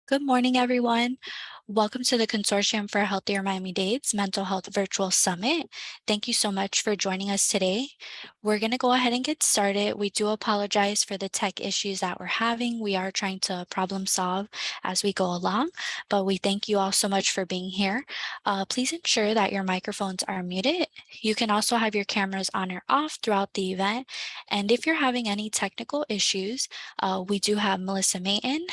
Good morning, everyone. Welcome to the Consortium for Healthier Miami-Dade's Mental Health Virtual Summit. Thank you so much for joining us today. We're going to go ahead and get started. We do apologize for the tech issues that we're having. We are trying to problem solve as we go along, but we thank you all so much for being here. Please ensure that your microphones are muted. You can also have your cameras on or off throughout the event. And if you're having any technical issues, we do have Melissa Mayton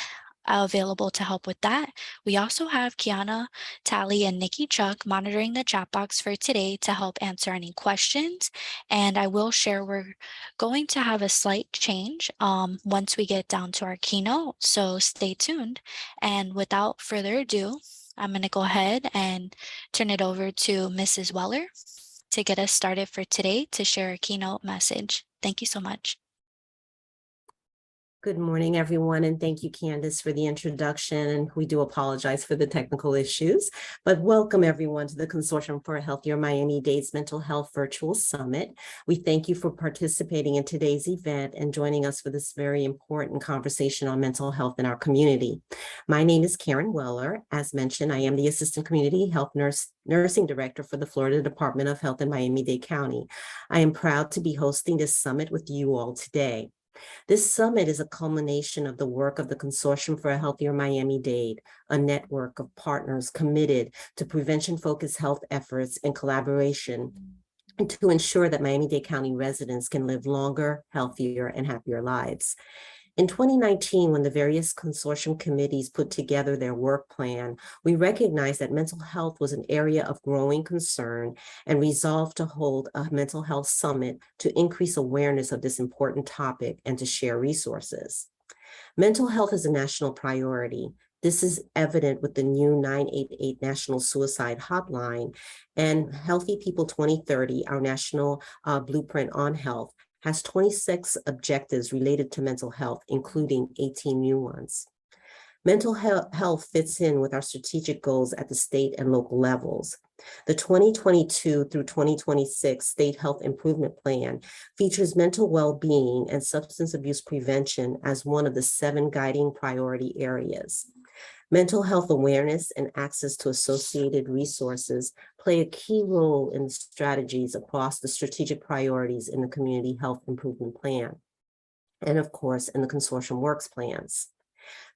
available to help with that. We also have Kiana, Tally, and Nikki Chuck monitoring the chat box for today to help answer any questions. And I will share we're going to have a slight change once we get down to our keynote, so stay tuned. And without further ado, I'm going to go ahead and turn it over to Mrs. Weller to get us started for today to share a keynote message. Thank you so much. Good morning, everyone, and thank you, Candace, for the introduction. We do apologize for the technical issues, but welcome everyone to the Consortium for Healthier Miami-Dade's Mental Health Virtual Summit. We thank you for participating in today's event and joining us for this very important conversation on mental health in our community. My name is Karen Weller. As mentioned, I am the Assistant Community Health Nursing Director for the Florida Department of Health in Miami-Dade County. I am proud to be hosting this summit with you all today. This summit is a culmination of the work of the Consortium for a Healthier Miami-Dade, a network of partners committed to prevention-focused health efforts and collaboration and to ensure that Miami-Dade County residents can live longer, healthier, and happier lives. In 2019, when the various consortium committees put together their work plan, we recognized that mental health was an area of growing concern and resolved to hold a mental health summit to increase awareness of this important topic and to share resources. Mental health is a national priority. This is evident with the new 988 National Suicide Hotline and Healthy People 2030, our national blueprint on health, has 26 objectives related to mental health, including 18 new ones. Mental health fits in with our strategic goals at the state and local levels. The 2022 through 2026 State Health Improvement Plan features mental well-being and substance abuse prevention as one of the 7 guiding priority areas. Mental health awareness and access to associated resources play a key role in strategies across the strategic priorities in the Community Health Improvement Plan, and of course, in the Consortium Works Plans.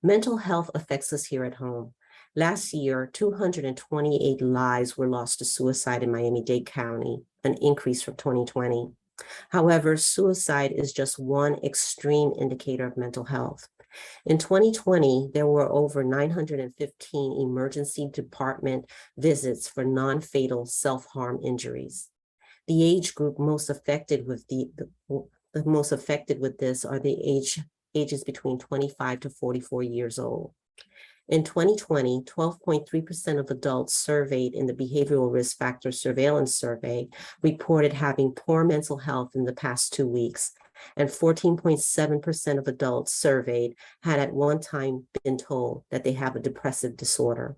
Mental health affects us here at home. Last year, 228 lives were lost to suicide in Miami-Dade County, an increase from 2020. However, suicide is just one extreme indicator of mental health. In 2020, there were over 915 emergency department visits for non-fatal self-harm injuries. The age group most affected with this are the ages between 25 to 44 years old. In 2020, 12.3% of adults surveyed in the Behavioral Risk Factor Surveillance Survey reported having poor mental health in the past 2 weeks, and 14.7% of adults surveyed had at one time been told that they have a depressive disorder.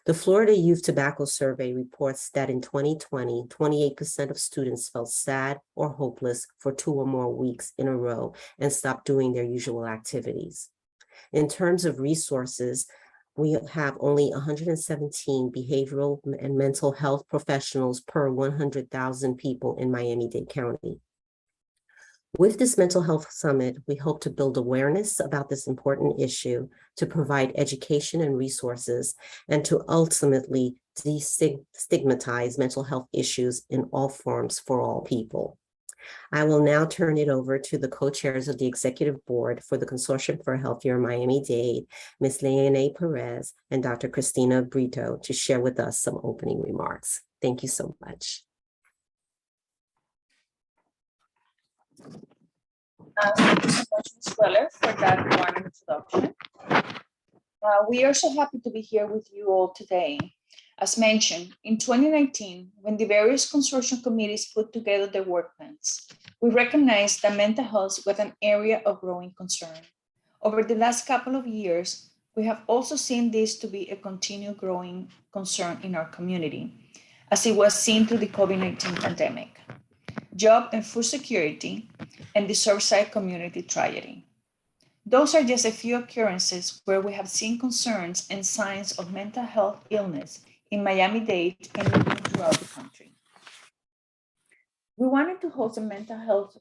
The Florida Youth Tobacco Survey reports that in 2020, 28% of students felt sad or hopeless for 2 or more weeks in a row and stopped doing their usual activities. In terms of resources, we have only 117 behavioral and mental health professionals per 100,000 people in Miami-Dade County. With this mental health summit, we hope to build awareness about this important issue, to provide education and resources, and to ultimately destigmatize mental health issues in all forms for all people. I will now turn it over to the co-chairs of the Executive Board for the Consortium for Healthier Miami-Dade, Ms. Leone Perez and Dr. Christina Brito, to share with us some opening remarks. Thank you so much. Thank you so much, Ms. Weller, for that warm introduction. We are so happy to be here with you all today. As mentioned, in 2019, when the various consortium committees put together their work plans, we recognized that mental health was an area of growing concern. Over the last couple of years, we have also seen this to be a continued growing concern in our community, as it was seen through the COVID-19 pandemic, job and food security, and the Surfside community tragedy. Those are just a few occurrences where we have seen concerns and signs of mental health illness in Miami-Dade and even throughout the country. We wanted to host a mental health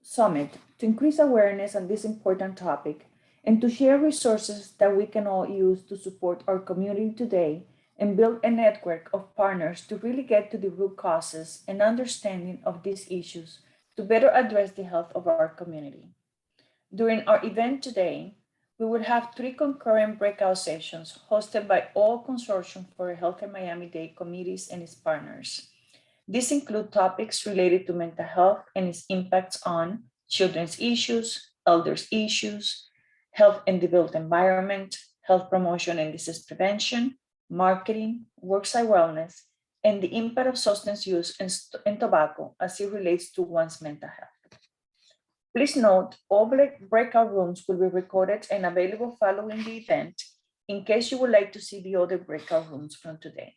summit to increase awareness on this important topic and to share resources that we can all use to support our community today and build a network of partners to really get to the root causes and understanding of these issues to better address the health of our community. During our event today, we will have 3 concurrent breakout sessions hosted by all Consortium for a Healthier Miami-Dade committees and its partners. These include topics related to mental health and its impacts on children's issues, elders' issues, health and the built environment, health promotion and disease prevention, marketing, worksite wellness, and the impact of substance use and tobacco as it relates to one's mental health. Please note, all breakout rooms will be recorded and available following the event in case you would like to see the other breakout rooms from today.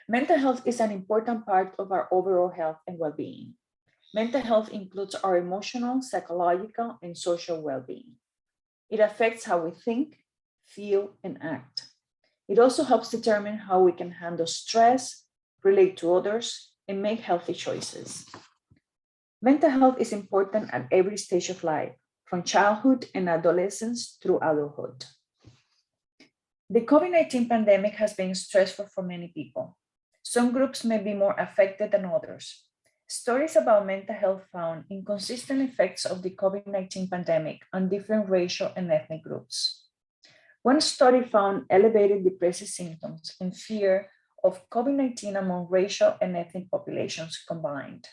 Mental health is an important part of our overall health and well-being. Mental health includes our emotional, psychological, and social well-being. It affects how we think, feel, and act. It also helps determine how we can handle stress, relate to others, and make healthy choices. Mental health is important at every stage of life, from childhood and adolescence through adulthood. The COVID-19 pandemic has been stressful for many people. Some groups may be more affected than others. Stories about mental health found inconsistent effects of the COVID-19 pandemic on different racial and ethnic groups. One study found elevated depressive symptoms and fear of COVID-19 among racial and ethnic populations combined,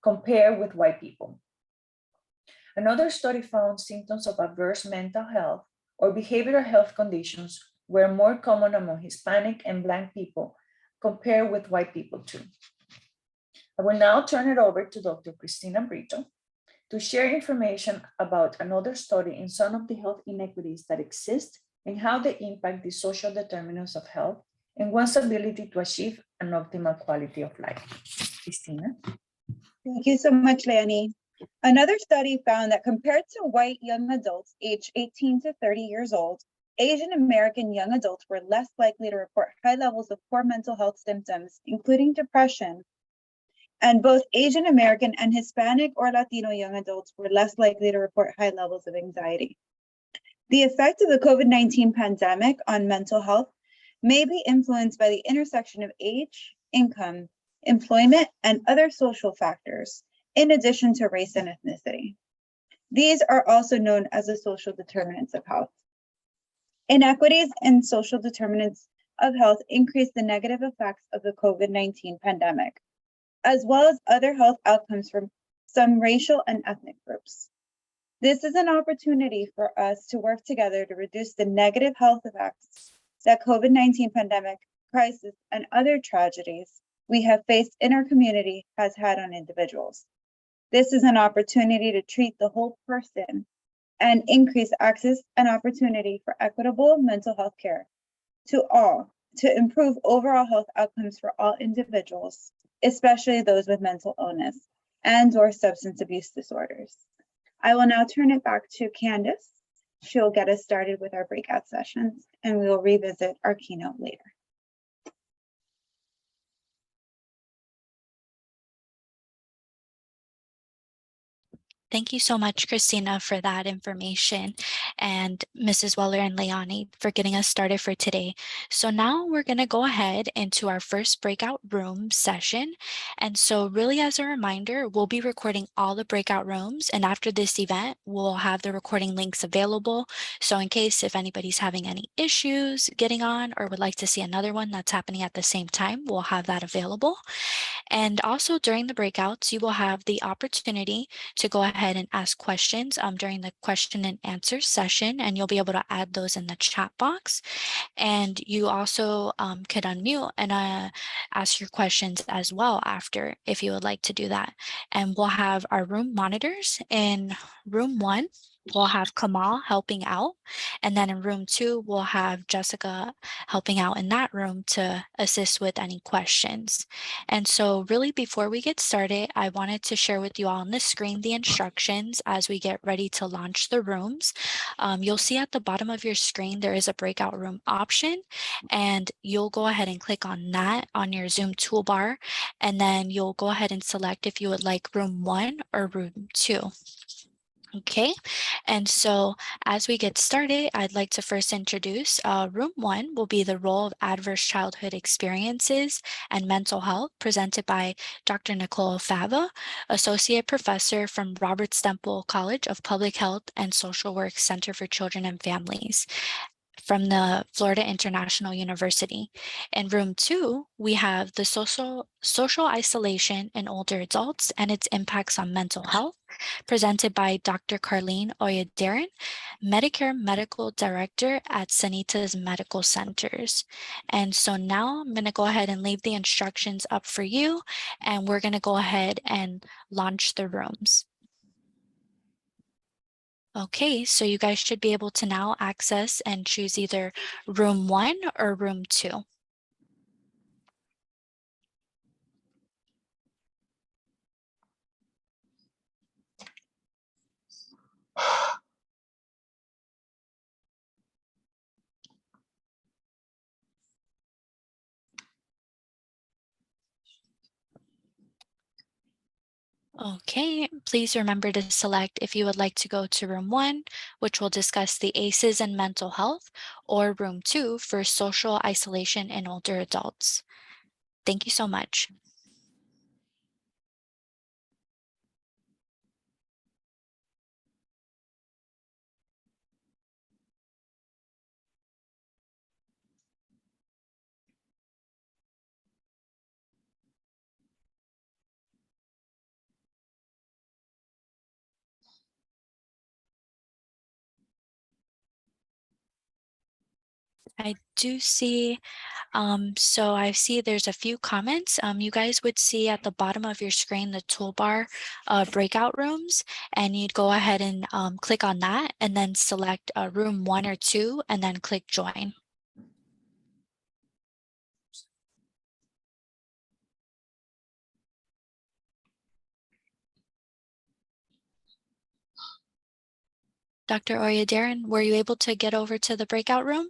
compared with white people. Another study found symptoms of adverse mental health or behavioral health conditions were more common among Hispanic and Black people compared with white people too. I will now turn it over to Dr. Cristina Brito to share information about another study in some of the health inequities that exist and how they impact the social determinants of health and one's ability to achieve an optimal quality of life. Cristina. Thank you so much, Leonie. Another study found that compared to white young adults aged 18 to 30 years old, Asian American young adults were less likely to report high levels of poor mental health symptoms, including depression. And both Asian American and Hispanic or Latino young adults were less likely to report high levels of anxiety. The effect of the COVID-19 pandemic on mental health may be influenced by the intersection of age, income, employment, and other social factors, in addition to race and ethnicity. These are also known as the social determinants of health. Inequities and social determinants of health increase the negative effects of the COVID-19 pandemic, as well as other health outcomes from some racial and ethnic groups. This is an opportunity for us to work together to reduce the negative health effects that COVID-19 pandemic, crisis, and other tragedies we have faced in our community has had on individuals. This is an opportunity to treat the whole person and increase access and opportunity for equitable mental health care to all, to improve overall health outcomes for all individuals, especially those with mental illness and/or substance abuse disorders. I will now turn it back to Candace. She'll get us started with our breakout sessions, and we will revisit our keynote later. Thank you so much, Christina, for that information, and Mrs. Weller and Leonie for getting us started for today. So now we're going to go ahead into our first breakout room session. And so really as a reminder, we'll be recording all the breakout rooms, and after this event, we'll have the recording links available. So in case if anybody's having any issues getting on or would like to see another one that's happening at the same time, we'll have that available. And also during the breakouts, you will have the opportunity to go ahead and ask questions during the question and answer session, and you'll be able to add those in the chat box. And you also could unmute and ask your questions as well after, if you would like to do that. And we'll have our room monitors in room 1 we'll have Kamal helping out. And then in room 2, we'll have Jessica helping out in that room to assist with any questions. And so really before we get started, I wanted to share with you all on the screen the instructions as we get ready to launch the rooms. You'll see at the bottom of your screen, there is a breakout room option, and you'll go ahead and click on that on your Zoom toolbar. And then you'll go ahead and select if you would like room 1 or room 2. Okay, and so as we get started, I'd like to first introduce room 1 will be the role of adverse childhood experiences and mental health, presented by Dr. Nicole Fava, Associate Professor from Robert Stemple College of Public Health and Social Work Center for Children and Families from the Florida International University. In room 2, we have the social isolation in older adults and its impacts on mental health, presented by Dr. Carleen Oyadaran, Medicare Medical Director at Sanita's Medical Centers. And so now I'm going to go ahead and leave the instructions up for you, and we're going to go ahead and launch the rooms. Okay, so you guys should be able to now access and choose either room 1 or room 2. Okay, please remember to select if you would like to go to room 1, which will discuss the ACEs and mental health, or room 2 for social isolation in older adults. Thank you so much. I do see, so I see there's a few comments. You guys would see at the bottom of your screen, the toolbar, breakout rooms, and you'd go ahead and click on that and then select room 1 or 2 and then click join. Dr. Oyadaran, were you able to get over to the breakout room?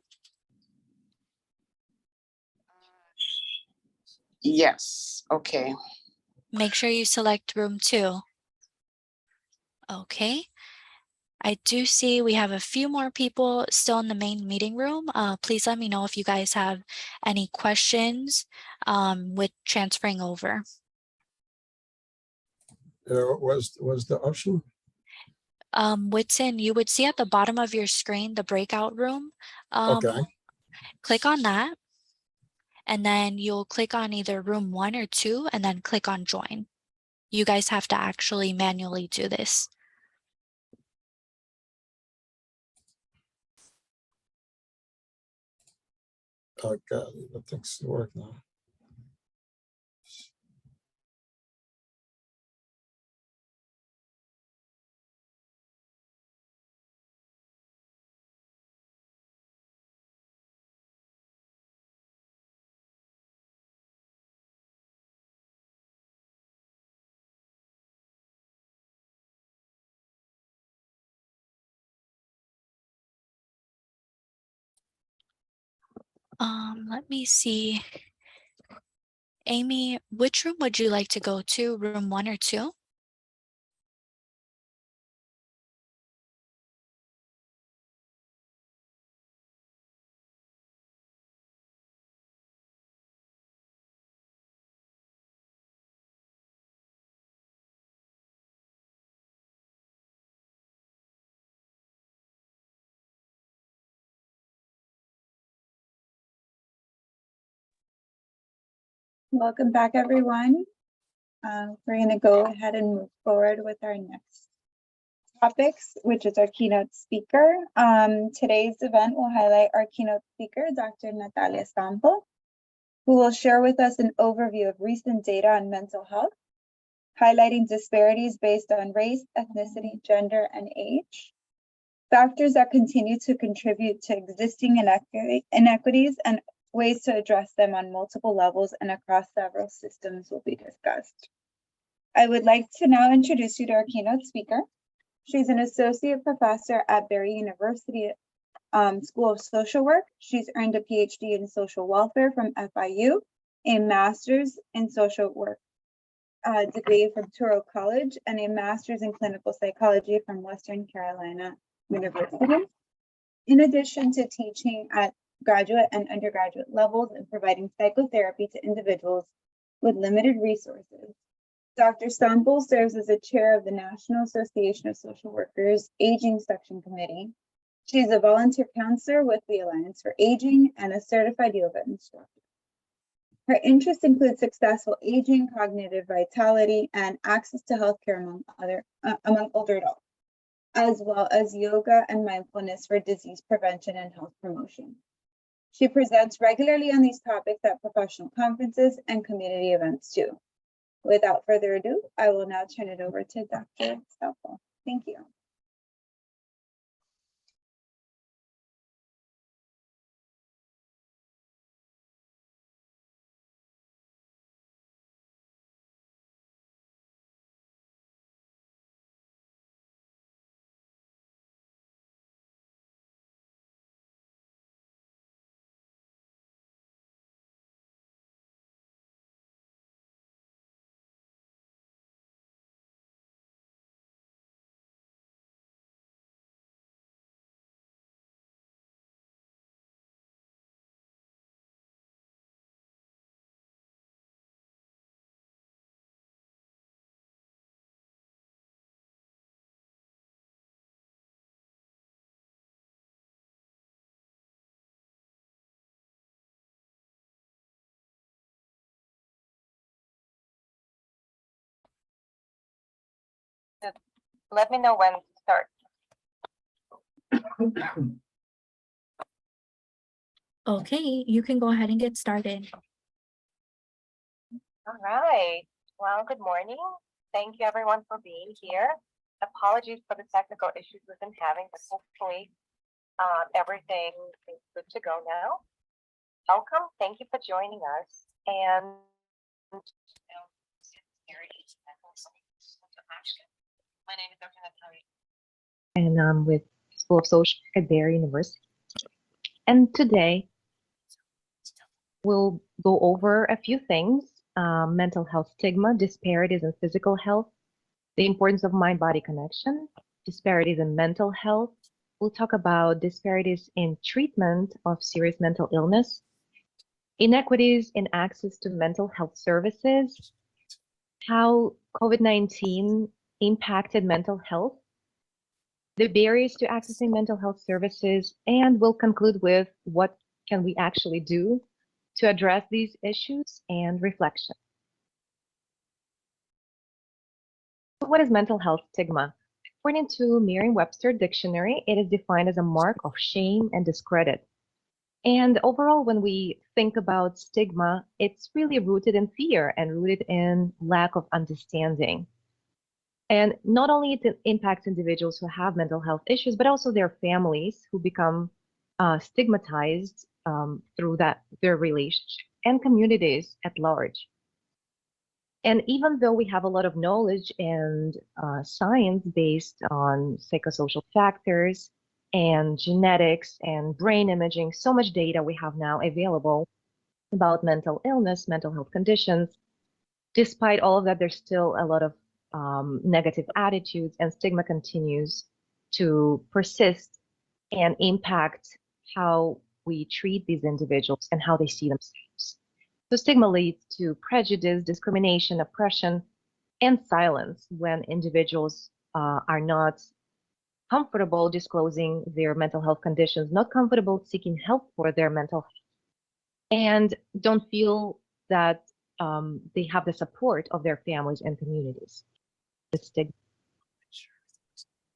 Yes, okay. Make sure you select room 2. Okay. I do see we have a few more people still in the main meeting room. Please let me know if you guys have any questions with transferring over. Was the option? Whitson, you would see at the bottom of your screen the breakout room. Okay. Click on that, and then you'll click on either room 1 or 2, and then click on join. You guys have to actually manually do this. Okay, that thing's work now. Let me see. Amy, which room would you like to go to? Room 1 or 2? Welcome back, everyone. We're going to go ahead and move forward with our next topics, which is our keynote speaker. Today's event will highlight our keynote speaker, Dr. Natalia Sample, who will share with us an overview of recent data on mental health, highlighting disparities based on race, ethnicity, gender, and age. factors that continue to contribute to existing inequities, and ways to address them on multiple levels and across several systems will be discussed. I would like to now introduce you to our keynote speaker. She's an associate professor at Barry University School of Social Work. She's earned a PhD in social welfare from FIU, a master's in social work degree from Touro College, and a master's in clinical psychology from Western Carolina University. In addition to teaching at graduate and undergraduate levels and providing psychotherapy to individuals with limited resources, Dr. Sample serves as the chair of the National Association of Social Workers Aging Section Committee. She is a volunteer counselor with the Alliance for Aging and a certified yoga instructor. Her interests include successful aging, cognitive vitality, and access to healthcare among older adults, as well as yoga and mindfulness for disease prevention and health promotion. She presents regularly on these topics at professional conferences and community events too. Without further ado, I will now turn it over to Dr. Sample. Thank you. Let me know when to start. Okay, you can go ahead and get started. All right. Well, good morning. Thank you everyone for being here. Apologies for the technical issues we've been having, but hopefully everything is good to go now. Welcome. Thank you for joining us. And my name is Dr. Natalia. And I'm with School of Social at Barry University. And today we'll go over a few things: mental health stigma, disparities in physical health, the importance of mind-body connection, disparities in mental health. We'll talk about disparities in treatment of serious mental illness, inequities in access to mental health services, how COVID-19 impacted mental health, the barriers to accessing mental health services, and we'll conclude with what can we actually do to address these issues and reflection. What is mental health stigma? According to Merriam-Webster Dictionary, it is defined as a mark of shame and discredit. And overall, when we think about stigma, it's really rooted in fear and rooted in lack of understanding. And not only it impacts individuals who have mental health issues, but also their families who become stigmatized through their relationship, and communities at large. And even though we have a lot of knowledge and science based on psychosocial factors and genetics and brain imaging, so much data we have now available about mental illness, mental health conditions, despite all of that, there's still a lot of negative attitudes, and stigma continues to persist and impact how we treat these individuals and how they see themselves. So stigma leads to prejudice, discrimination, oppression, and silence when individuals are not comfortable disclosing their mental health conditions, not comfortable seeking help for their mental health, and don't feel that they have the support of their families and communities. The stigma.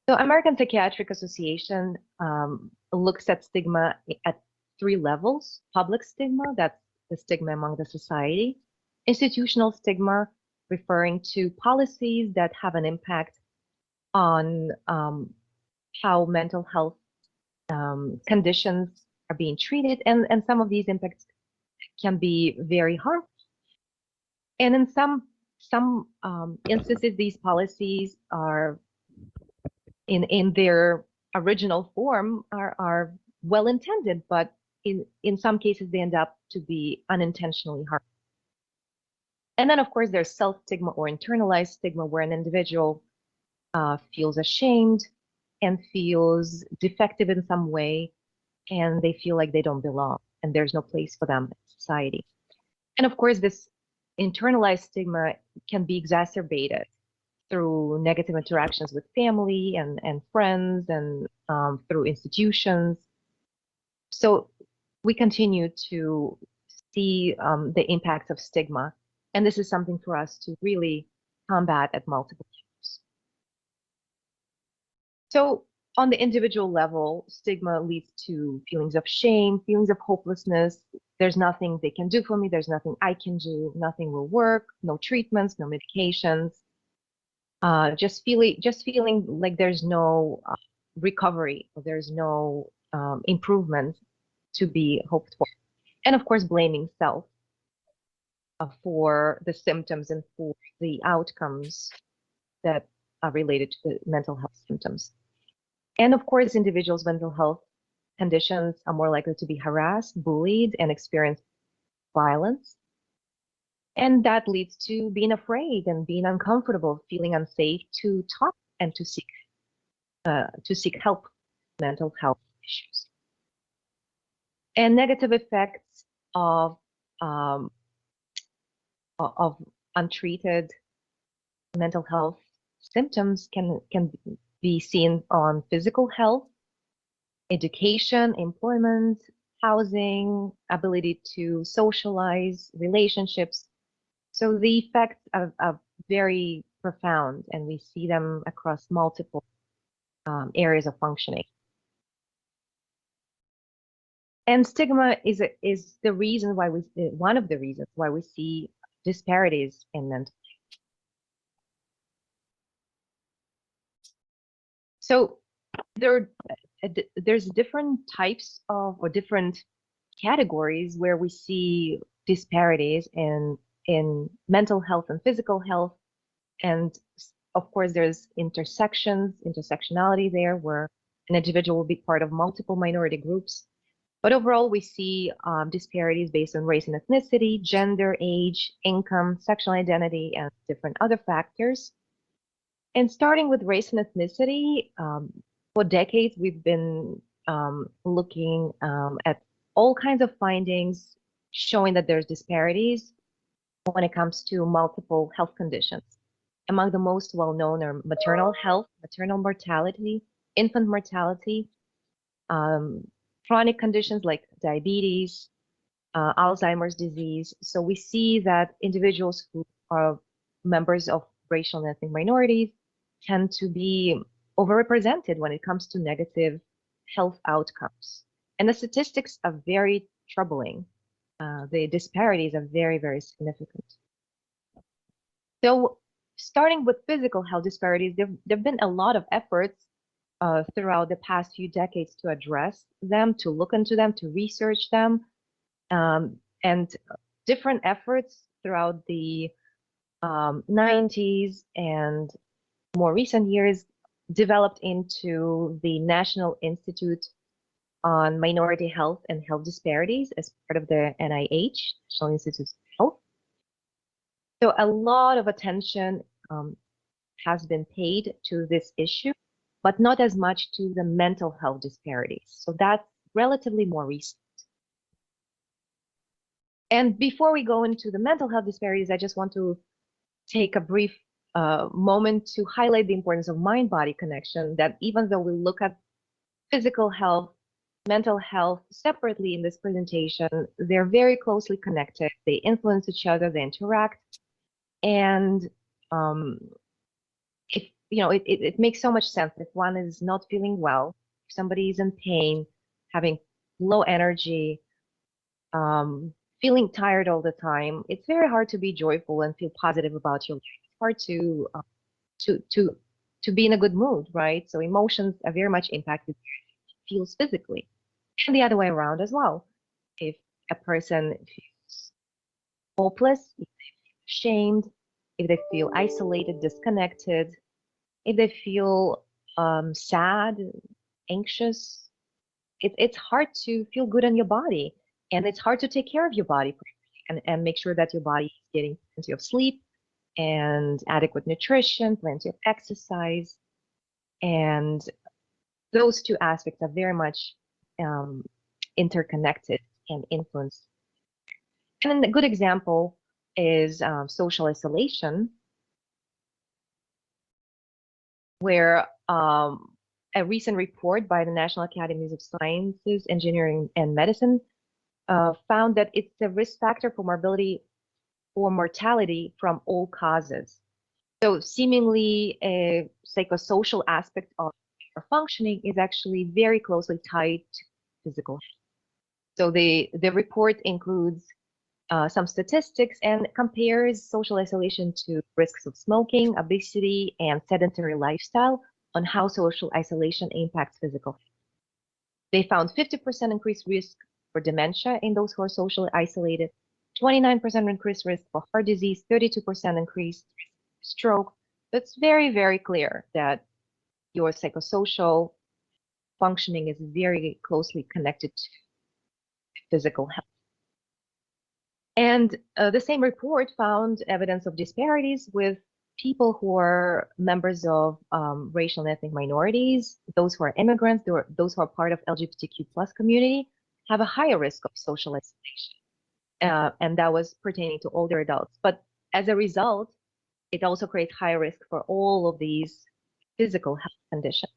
So American Psychiatric Association looks at stigma at 3 levels: public stigma, that's the stigma among the society; institutional stigma, referring to policies that have an impact on how mental health conditions are being treated, and some of these impacts can be very harmful. And in some instances, these policies are in their original form are well intended, but in some cases they end up to be unintentionally harmful. And then, of course, there's self-stigma or internalized stigma, where an individual feels ashamed and feels defective in some way, and they feel like they don't belong and there's no place for them in society. And of course, this internalized stigma can be exacerbated through negative interactions with family and friends and through institutions. So we continue to see the impacts of stigma, and this is something for us to really combat at multiple levels. So on the individual level, stigma leads to feelings of shame, feelings of hopelessness. There's nothing they can do for me. There's nothing I can do. Nothing will work. No treatments, no medications. Just feeling like there's no recovery, or there's no improvement to be hoped for. And of course, blaming self for the symptoms and for the outcomes that are related to the mental health symptoms. And of course, individuals' mental health conditions are more likely to be harassed, bullied, and experience violence. And that leads to being afraid and being uncomfortable, feeling unsafe to talk and to seek help with mental health issues. And negative effects of untreated mental health symptoms can be seen on physical health, education, employment, housing, ability to socialize, relationships. So the effects are very profound, and we see them across multiple areas of functioning. And stigma is the reason why one of the reasons why we see disparities in mental health. So there's different types of, or different categories where we see disparities in mental health and physical health. And of course, there's intersectionality there, where an individual will be part of multiple minority groups. But overall, we see disparities based on race and ethnicity, gender, age, income, sexual identity, and different other factors. And starting with race and ethnicity, for decades, we've been looking at all kinds of findings showing that there's disparities when it comes to multiple health conditions. Among the most well-known are maternal health, maternal mortality, infant mortality, chronic conditions like diabetes, Alzheimer's disease. So we see that individuals who are members of racial and ethnic minorities tend to be overrepresented when it comes to negative health outcomes. And the statistics are very troubling. The disparities are very, very significant. So starting with physical health disparities, there have been a lot of efforts throughout the past few decades to address them, to look into them, to research them, and different efforts throughout the 90s and more recent years developed into the National Institute on Minority Health and Health Disparities as part of the NIH, National Institute of Health. So a lot of attention has been paid to this issue, but not as much to the mental health disparities. So that's relatively more recent. And before we go into the mental health disparities, I just want to take a brief moment to highlight the importance of mind-body connection, that even though we look at physical health, mental health separately in this presentation, they're very closely connected. They influence each other, they interact. And it makes so much sense. If one is not feeling well, if somebody is in pain, having low energy, feeling tired all the time, it's very hard to be joyful and feel positive about your life. It's hard to to be in a good mood, right? So emotions are very much impacted, feels physically, and the other way around as well. If a person feels hopeless, if they feel ashamed, if they feel isolated, disconnected, if they feel sad, anxious, it's hard to feel good in your body, and it's hard to take care of your body and make sure that your body is getting plenty of sleep and adequate nutrition, plenty of exercise. And those two aspects are very much interconnected and influenced. And a good example is social isolation, where a recent report by the National Academies of Sciences, Engineering, and Medicine found that it's a risk factor for morbidity or mortality from all causes. So seemingly a psychosocial aspect of our functioning is actually very closely tied to physical health. So the report includes some statistics and compares social isolation to risks of smoking, obesity, and sedentary lifestyle on how social isolation impacts physical health. They found 50% increased risk for dementia in those who are socially isolated, 29% increased risk for heart disease, 32% increased risk for stroke. It's very, very clear that your psychosocial functioning is very closely connected to physical health. And the same report found evidence of disparities with people who are members of racial and ethnic minorities, those who are immigrants, those who are part of LGBTQ plus community, have a higher risk of social isolation. And that was pertaining to older adults. But as a result, it also creates higher risk for all of these physical health conditions.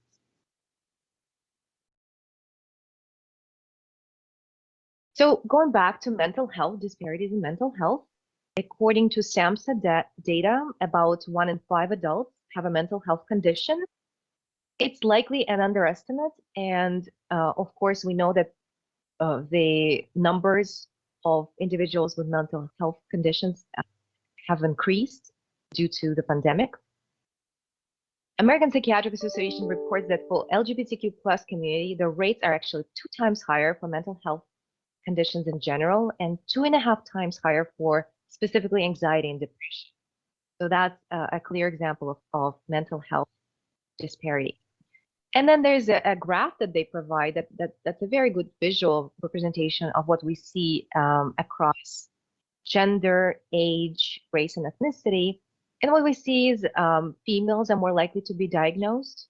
So going back to mental health, disparities in mental health, according to SAMHSA data, about 1 in 5 adults have a mental health condition. It's likely an underestimate. And of course, we know that the numbers of individuals with mental health conditions have increased due to the pandemic. American Psychiatric Association reports that for LGBTQ plus community, the rates are actually 2 times higher for mental health conditions in general, and 2.5 times higher for specifically anxiety and depression. So that's a clear example of mental health disparity. And then there's a graph that they provide that's a very good visual representation of what we see across gender, age, race, and ethnicity. And what we see is females are more likely to be diagnosed.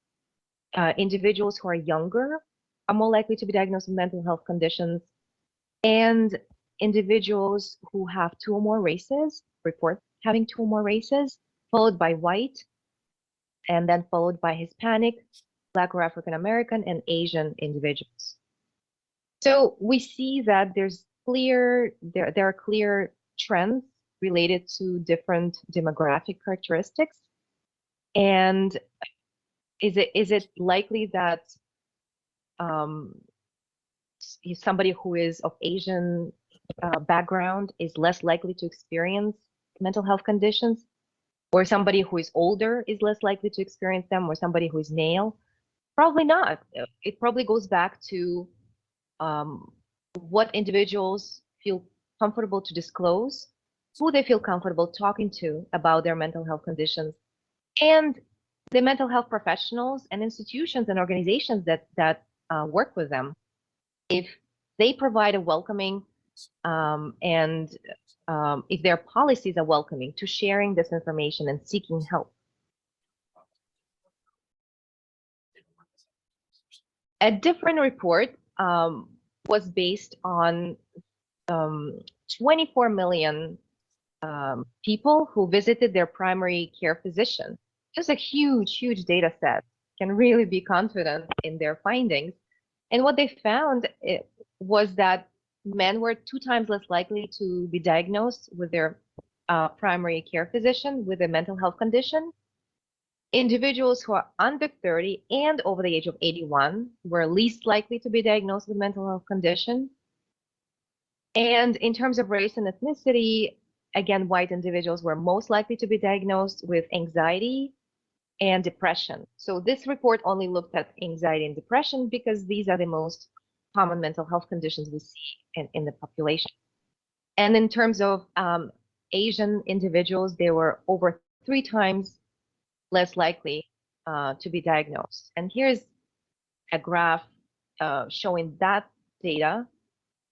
Individuals who are younger are more likely to be diagnosed with mental health conditions. And individuals who have 2 or more races report having 2 or more races, followed by white, and then followed by Hispanic, Black or African American, and Asian individuals. So we see that there are clear trends related to different demographic characteristics. And is it likely that somebody who is of Asian background is less likely to experience mental health conditions, or somebody who is older is less likely to experience them, or somebody who is male? Probably not. It probably goes back to what individuals feel comfortable to disclose, who they feel comfortable talking to about their mental health conditions, and the mental health professionals and institutions and organizations that work with them. If they provide a welcoming and if their policies are welcoming to sharing this information and seeking help. A different report was based on 24 million people who visited their primary care physician. Just a huge, huge data set. Can really be confident in their findings. And what they found was that men were 2 times less likely to be diagnosed with their primary care physician with a mental health condition. Individuals who are under 30 and over the age of 81 were least likely to be diagnosed with mental health condition. And in terms of race and ethnicity, again, white individuals were most likely to be diagnosed with anxiety and depression. So this report only looked at anxiety and depression because these are the most common mental health conditions we see in the population. And in terms of Asian individuals, they were over 3 times less likely to be diagnosed. And here's a graph showing that data.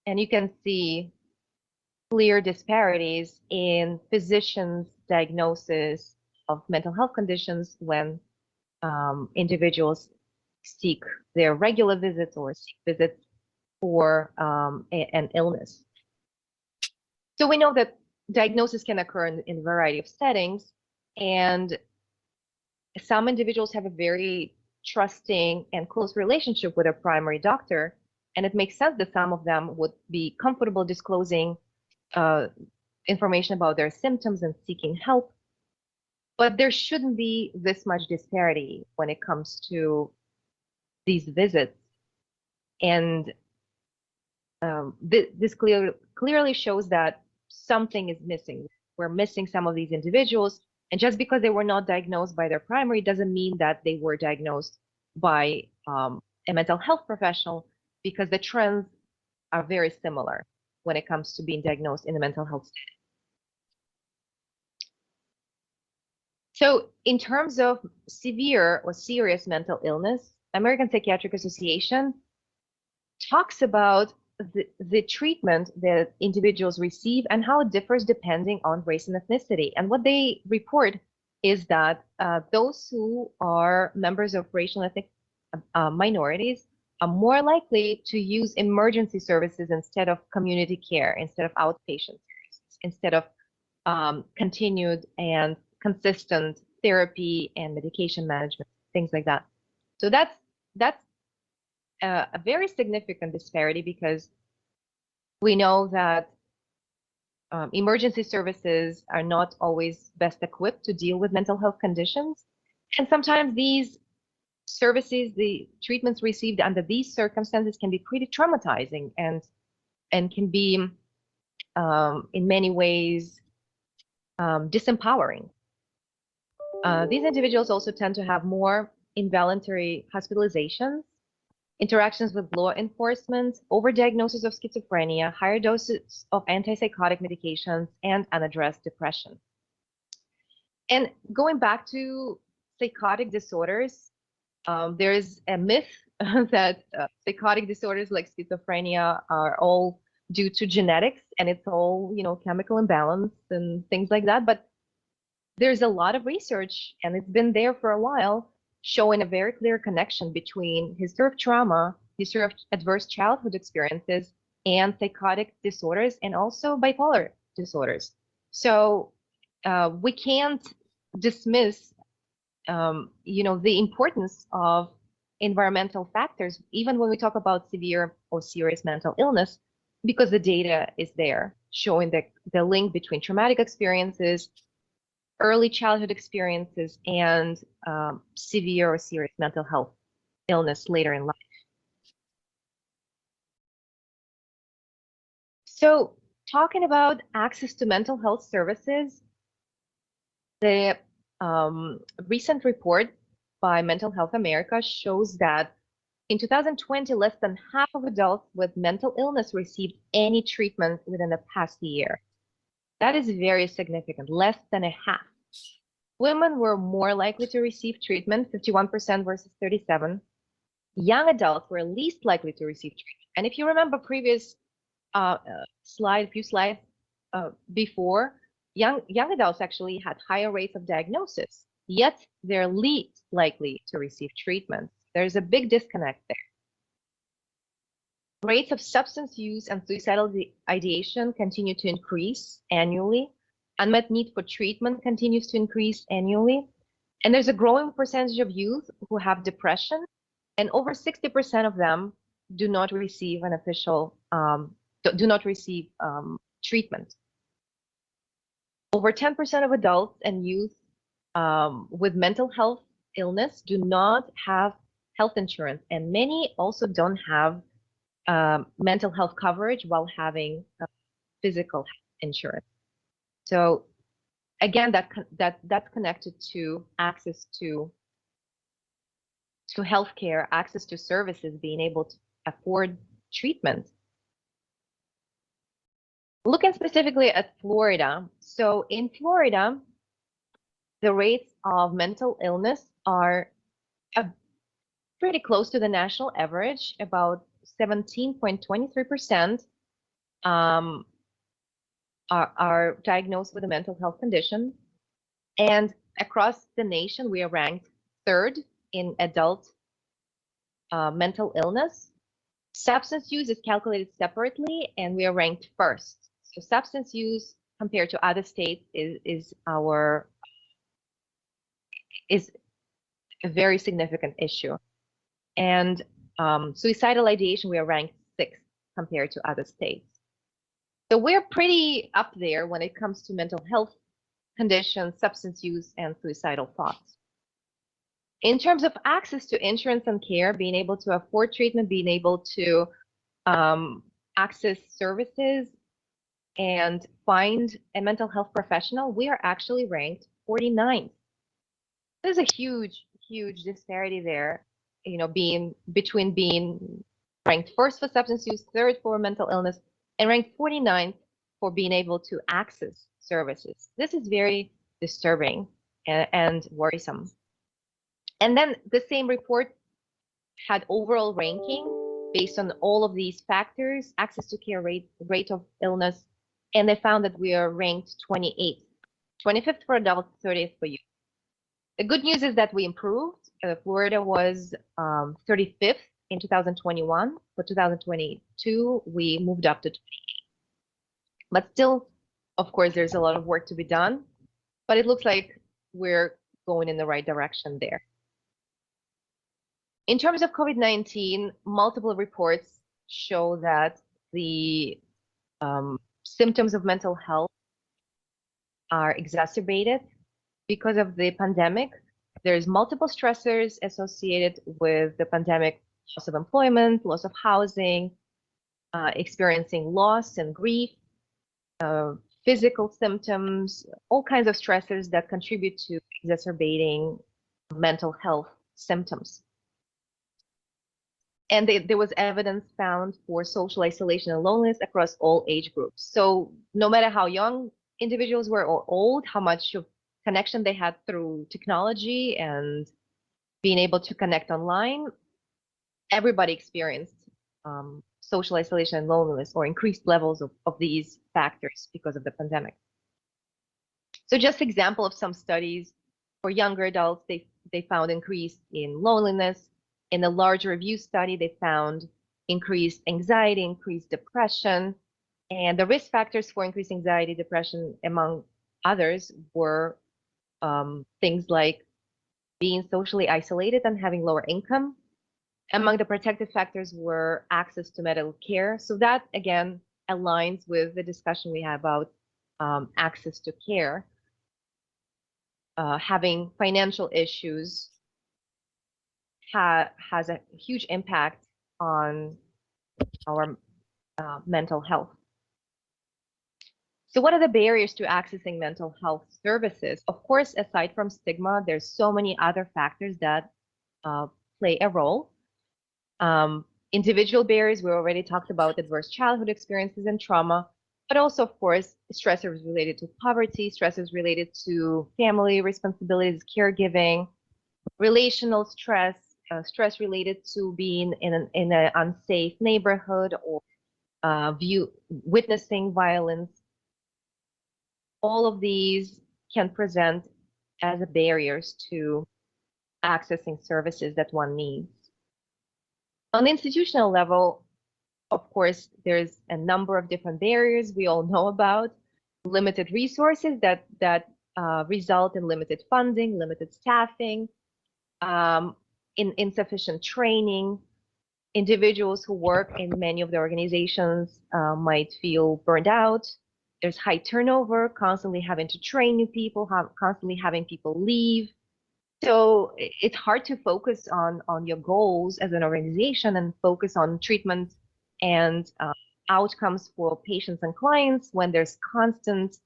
And you can see clear disparities in physicians' diagnosis of mental health conditions when individuals seek their regular visits or seek visits for an illness. So we know that diagnosis can occur in a variety of settings, and some individuals have a very trusting and close relationship with their primary doctor, and it makes sense that some of them would be comfortable disclosing information about their symptoms and seeking help. But there shouldn't be this much disparity when it comes to these visits. And this clearly shows that something is missing. We're missing some of these individuals. And just because they were not diagnosed by their primary doesn't mean that they were diagnosed by a mental health professional, because the trends are very similar when it comes to being diagnosed in a mental health setting. So in terms of severe or serious mental illness, American Psychiatric Association talks about the treatment that individuals receive and how it differs depending on race and ethnicity. And what they report is that those who are members of racial and ethnic minorities are more likely to use emergency services instead of community care, instead of outpatient services, instead of continued and consistent therapy and medication management, things like that. So that's a very significant disparity, because we know that emergency services are not always best equipped to deal with mental health conditions. And sometimes these services, the treatments received under these circumstances, can be pretty traumatizing and can be in many ways disempowering. These individuals also tend to have more involuntary hospitalizations, interactions with law enforcement, overdiagnosis of schizophrenia, higher doses of antipsychotic medications, and unaddressed depression. And going back to psychotic disorders, there is a myth that psychotic disorders like schizophrenia are all due to genetics, and it's all, chemical imbalance and things like that. But there's a lot of research, and it's been there for a while, showing a very clear connection between history of trauma, history of adverse childhood experiences, and psychotic disorders, and also bipolar disorders. So we can't dismiss, the importance of environmental factors, even when we talk about severe or serious mental illness, because the data is there showing the link between traumatic experiences, early childhood experiences, and severe or serious mental health illness later in life. So talking about access to mental health services, the recent report by Mental Health America shows that in 2020, less than half of adults with mental illness received any treatment within the past year. That is very significant, less than a half. Women were more likely to receive treatment, 51% versus 37%. Young adults were least likely to receive treatment. And if you remember previous few slides before, young adults actually had higher rates of diagnosis, yet they're least likely to receive treatment. There's a big disconnect there. Rates of substance use and suicidal ideation continue to increase annually. Unmet need for treatment continues to increase annually. And there's a growing percentage of youth who have depression, and over 60% of them do not receive treatment. Over 10% of adults and youth with mental health illness do not have health insurance, and many also don't have mental health coverage while having physical health insurance. So again, that's connected to access to healthcare, access to services, being able to afford treatment. Looking specifically at Florida, so in Florida, the rates of mental illness are pretty close to the national average. About 17.23% are diagnosed with a mental health condition. And across the nation, we are ranked third in adult mental illness. Substance use is calculated separately, and we are ranked first. So substance use compared to other states is a very significant issue. And suicidal ideation, we are ranked sixth compared to other states. So we're pretty up there when it comes to mental health conditions, substance use, and suicidal thoughts. In terms of access to insurance and care, being able to afford treatment, being able to access services, and find a mental health professional, we are actually ranked 49th. There's a huge, huge disparity there, you know, between being ranked first for substance use, third for mental illness, and ranked 49th for being able to access services. This is very disturbing and worrisome. And then the same report had overall ranking based on all of these factors, access to care, rate of illness, and they found that we are ranked 28th, 25th for adults, 30th for youth. The good news is that we improved. Florida was 35th in 2021. For 2022, we moved up to 28th. But still, of course, there's a lot of work to be done, but it looks like we're going in the right direction there. In terms of COVID-19, multiple reports show that the symptoms of mental health are exacerbated because of the pandemic. There's multiple stressors associated with the pandemic: loss of employment, loss of housing, experiencing loss and grief, physical symptoms, all kinds of stressors that contribute to exacerbating mental health symptoms. And there was evidence found for social isolation and loneliness across all age groups. So no matter how young individuals were or old, how much of connection they had through technology and being able to connect online, everybody experienced social isolation and loneliness or increased levels of these factors because of the pandemic. So just example of some studies for younger adults, they found increase in loneliness. In a large review study, they found increased anxiety, increased depression, and the risk factors for increased anxiety, depression, among others, were things like being socially isolated and having lower income. Among the protective factors were access to medical care. So that, again, aligns with the discussion we had about access to care. Having financial issues has a huge impact on our mental health. So what are the barriers to accessing mental health services? Of course, aside from stigma, there's so many other factors that play a role. Individual barriers, we already talked about adverse childhood experiences and trauma, but also, of course, stressors related to poverty, stressors related to family responsibilities, caregiving, relational stress, stress related to being in an unsafe neighborhood or witnessing violence. All of these can present as barriers to accessing services that one needs. On the institutional level, of course, there's a number of different barriers we all know about. Limited resources that result in limited funding, limited staffing, insufficient training. Individuals who work in many of the organizations might feel burned out. There's high turnover, constantly having to train new people, constantly having people leave. So it's hard to focus on your goals as an organization and focus on treatment and outcomes for patients and clients when there's constant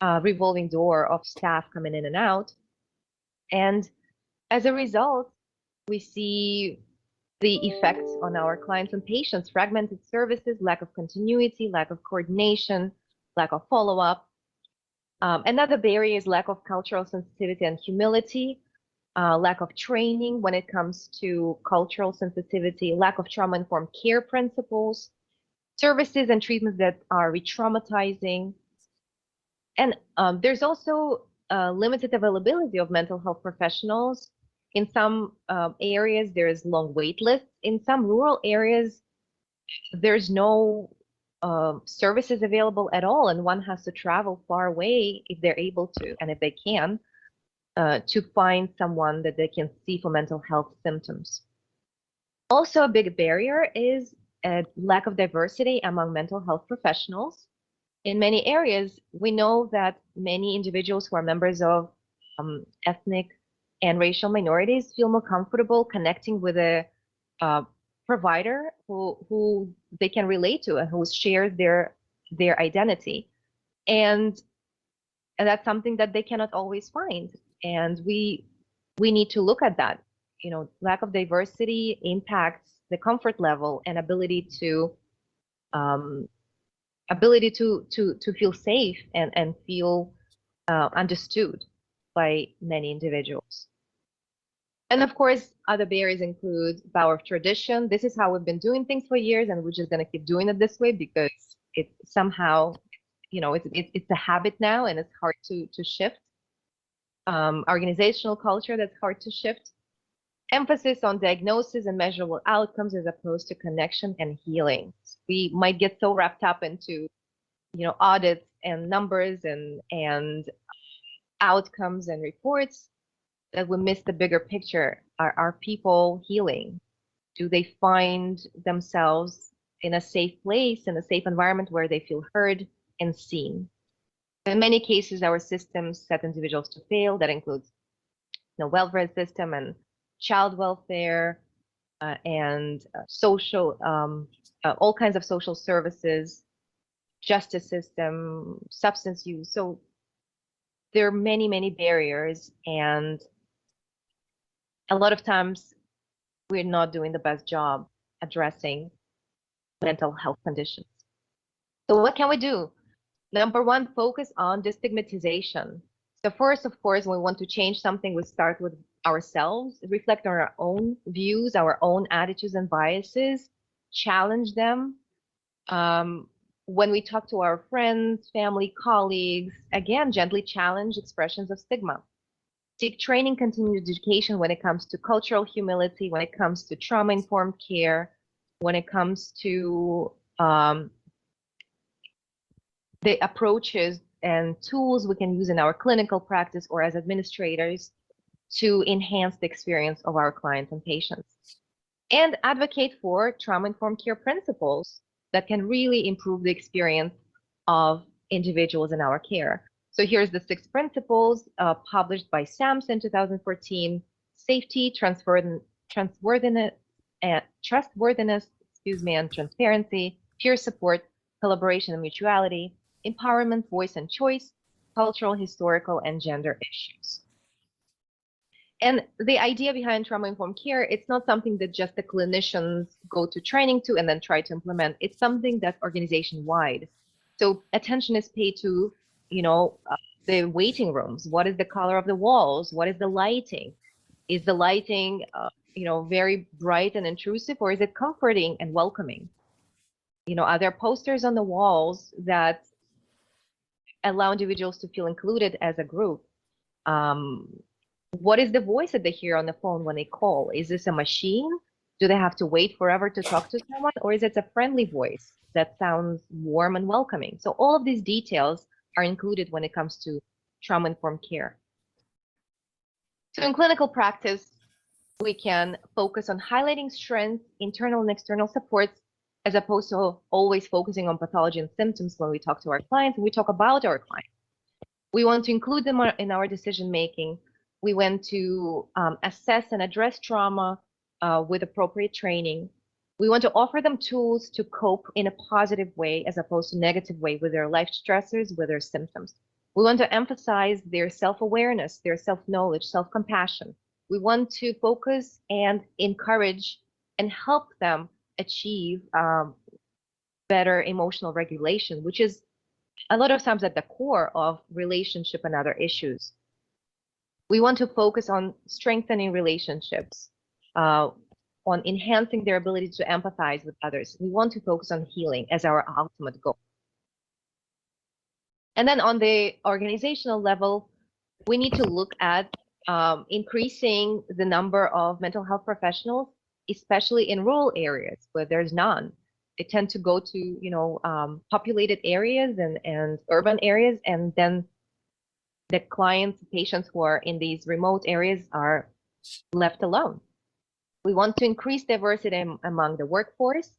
revolving door of staff coming in and out. And as a result, we see the effects on our clients and patients: fragmented services, lack of continuity, lack of coordination, lack of follow-up. Another barrier is lack of cultural sensitivity and humility, lack of training when it comes to cultural sensitivity, lack of trauma-informed care principles, services and treatments that are re-traumatizing. And there's also limited availability of mental health professionals. In some areas, there's long wait lists. In some rural areas, there's no services available at all, and one has to travel far away if they're able to, and if they can, to find someone that they can see for mental health symptoms. Also, a big barrier is a lack of diversity among mental health professionals. In many areas, we know that many individuals who are members of ethnic and racial minorities feel more comfortable connecting with a provider who they can relate to and who shares their identity. And that's something that they cannot always find. And we need to look at that. You know, lack of diversity impacts the comfort level and ability to feel safe and feel understood by many individuals. And of course, other barriers include power of tradition. This is how we've been doing things for years, and we're just going to keep doing it this way because it somehow, you know, it's a habit now, and it's hard to shift. Organizational culture that's hard to shift. Emphasis on diagnosis and measurable outcomes as opposed to connection and healing. We might get so wrapped up into, you know, audits and numbers and outcomes and reports that we miss the bigger picture. Are people healing? Do they find themselves in a safe place, in a safe environment where they feel heard and seen? In many cases, our systems set individuals to fail. That includes the welfare system and child welfare and social, all kinds of social services, justice system, substance use. So there are many, many barriers, and a lot of times we're not doing the best job addressing mental health conditions. So what can we do? Number one, focus on destigmatization. So first, of course, when we want to change something, we start with ourselves, reflect on our own views, our own attitudes and biases, challenge them. When we talk to our friends, family, colleagues, again, gently challenge expressions of stigma. Seek training, continued education when it comes to cultural humility, when it comes to trauma-informed care, when it comes to the approaches and tools we can use in our clinical practice or as administrators to enhance the experience of our clients and patients. And advocate for trauma-informed care principles that can really improve the experience of individuals in our care. So here's the 6 principles published by SAMS in 2014: safety, trustworthiness, and transparency, peer support, collaboration and mutuality, empowerment, voice and choice, cultural, historical, and gender issues. And the idea behind trauma-informed care, it's not something that just the clinicians go to training to and then try to implement. It's something that's organization-wide. So attention is paid to, you know, the waiting rooms. What is the color of the walls? What is the lighting? Is the lighting, you know, very bright and intrusive, or is it comforting and welcoming? You know, are there posters on the walls that allow individuals to feel included as a group? What is the voice that they hear on the phone when they call? Is this a machine? Do they have to wait forever to talk to someone? Or is it a friendly voice that sounds warm and welcoming? So all of these details are included when it comes to trauma-informed care. So in clinical practice, we can focus on highlighting strengths, internal and external supports, as opposed to always focusing on pathology and symptoms when we talk to our clients and we talk about our clients. We want to include them in our decision-making. We want to assess and address trauma with appropriate training. We want to offer them tools to cope in a positive way as opposed to negative way with their life stressors, with their symptoms. We want to emphasize their self-awareness, their self-knowledge, self-compassion. We want to focus and encourage and help them achieve better emotional regulation, which is a lot of times at the core of relationship and other issues. We want to focus on strengthening relationships, on enhancing their ability to empathize with others. We want to focus on healing as our ultimate goal. And then on the organizational level, we need to look at increasing the number of mental health professionals, especially in rural areas where there's none. They tend to go to, populated areas and urban areas, and then the clients, patients who are in these remote areas are left alone. We want to increase diversity among the workforce,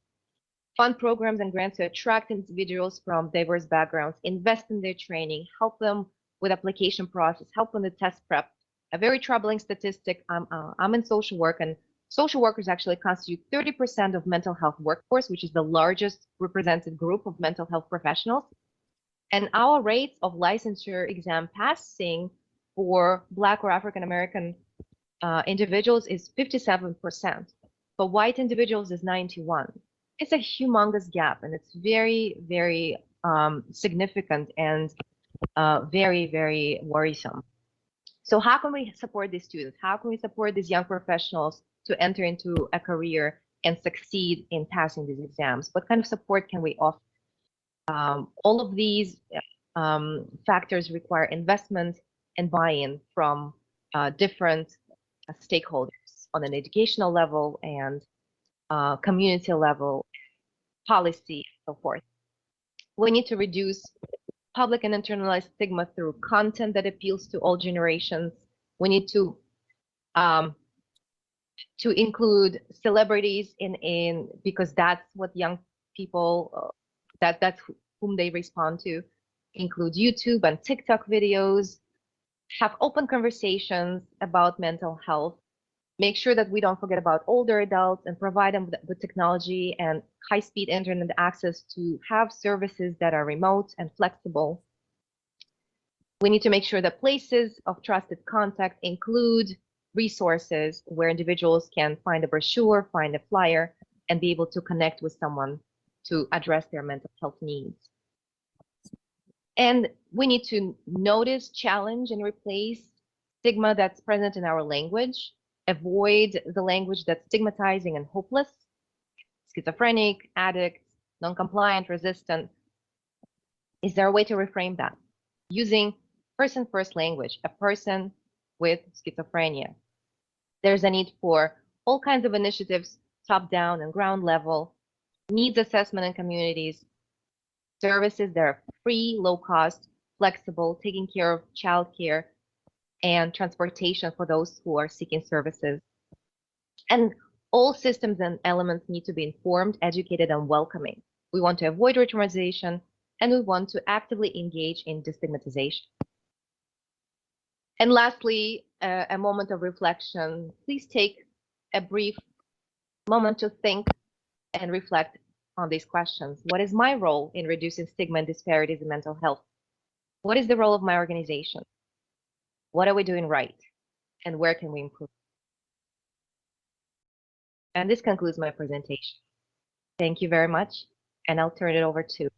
fund programs and grants to attract individuals from diverse backgrounds, invest in their training, help them with application process, help them with test prep. A very troubling statistic, I'm in social work, and social workers actually constitute 30% of mental health workforce, which is the largest represented group of mental health professionals. And our rates of licensure exam passing for Black or African American individuals is 57%. For white individuals is 91%. It's a humongous gap, and it's very, very significant and very, very worrisome. So how can we support these students? How can we support these young professionals to enter into a career and succeed in passing these exams? What kind of support can we offer? All of these factors require investment and buy-in from different stakeholders on an educational level and community level, policy, and so forth. We need to reduce public and internalized stigma through content that appeals to all generations. We need to include celebrities in because that's what young people that's whom they respond to. Include YouTube and TikTok videos. Have open conversations about mental health. Make sure that we don't forget about older adults and provide them with technology and high-speed internet access to have services that are remote and flexible. We need to make sure that places of trusted contact include resources where individuals can find a brochure, find a flyer, and be able to connect with someone to address their mental health needs. And we need to notice, challenge, and replace stigma that's present in our language. Avoid the language that's stigmatizing and hopeless, schizophrenic, addict, non-compliant, resistant. Is there a way to reframe that? Using person-first language, a person with schizophrenia. There's a need for all kinds of initiatives, top-down and ground level, needs assessment in communities, services that are free, low cost, flexible, taking care of childcare, and transportation for those who are seeking services. And all systems and elements need to be informed, educated, and welcoming. We want to avoid victimization, and we want to actively engage in destigmatization. And lastly, a moment of reflection. Please take a brief moment to think and reflect on these questions. What is my role in reducing stigma and disparities in mental health? What is the role of my organization? What are we doing right? And where can we improve? And this concludes my presentation. Thank you very much. And I'll turn it over to Candice.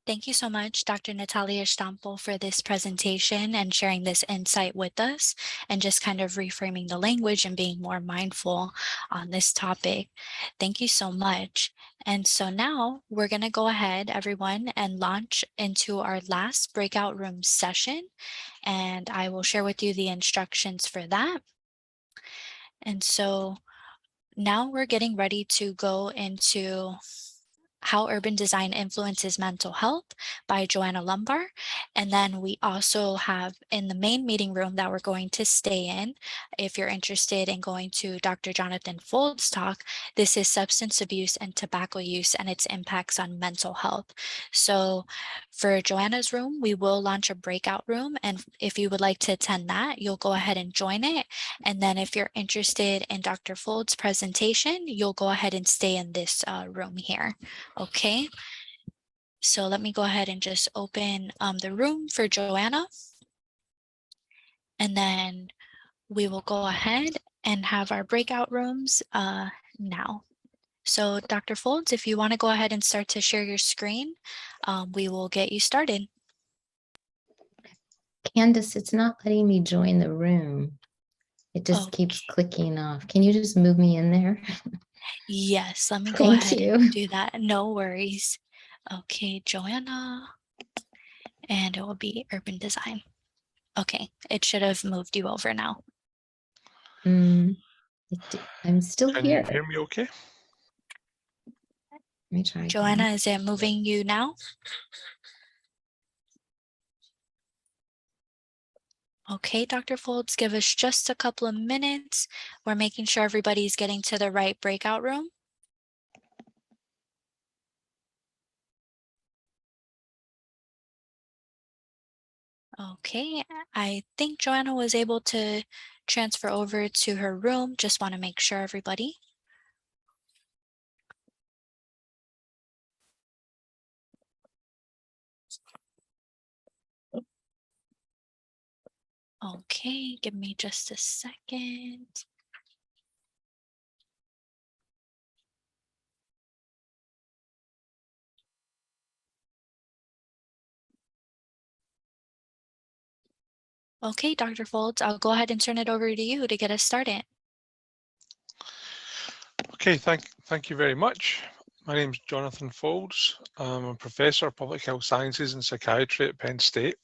Thank you so much, Dr. Natalia Sample, for this presentation and sharing this insight with us and just kind of reframing the language and being more mindful on this topic. Thank you so much. And so now we're going to go ahead, everyone, and launch into our last breakout room session. And I will share with you the instructions for that. And so now we're getting ready to go into How Urban Design Influences Mental Health by Joanna Lumbar. And then we also have in the main meeting room that we're going to stay in, if you're interested in going to Dr. Jonathan Fold's talk, this is substance abuse and tobacco use and its impacts on mental health. So for Joanna's room, we will launch a breakout room. And if you would like to attend that, you'll go ahead and join it. And then if you're interested in Dr. Fold's presentation, you'll go ahead and stay in this room here. Okay. So let me go ahead and just open the room for Joanna. And then we will go ahead and have our breakout rooms now. So Dr. Folds, if you want to go ahead and start to share your screen, we will get you started. Candace, it's not letting me join the room. It just keeps clicking off. Can you just move me in there? Yes, let me go Thank ahead you. and do that. No worries. Okay, Joanna, and it will be urban design. Okay, it should have moved you over now. I'm still Can here. you hear me okay? Let me try Joanna, again. is it moving you now? Okay, Dr. Folds, give us just a couple of minutes. We're making sure everybody's getting to the right breakout room. Okay, I think Joanna was able to transfer over to her room. Just want to make sure everybody. Okay, give me just a second. Okay, Dr. Folds, I'll go ahead and turn it over to you to get us started. Okay, thank you very much. My name is Jonathan Folds. I'm a professor of public health sciences and psychiatry at Penn State,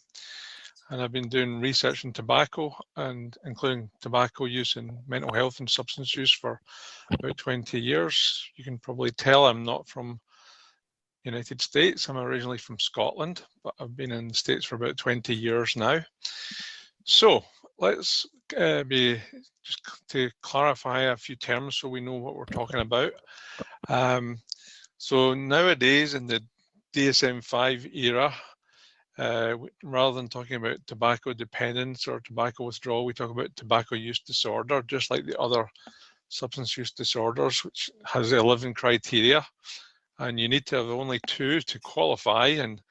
and I've been doing research in tobacco and including tobacco use in mental health and substance use for about 20 years. You can probably tell I'm not from the United States. I'm originally from Scotland, but I've been in the States for about 20 years now. So let's just to clarify a few terms so we know what we're talking about. So nowadays in the DSM-5 era, rather than talking about tobacco dependence or tobacco withdrawal, we talk about tobacco use disorder, just like the other substance use disorders, which has 11 criteria. And you need to have only 2 to qualify, and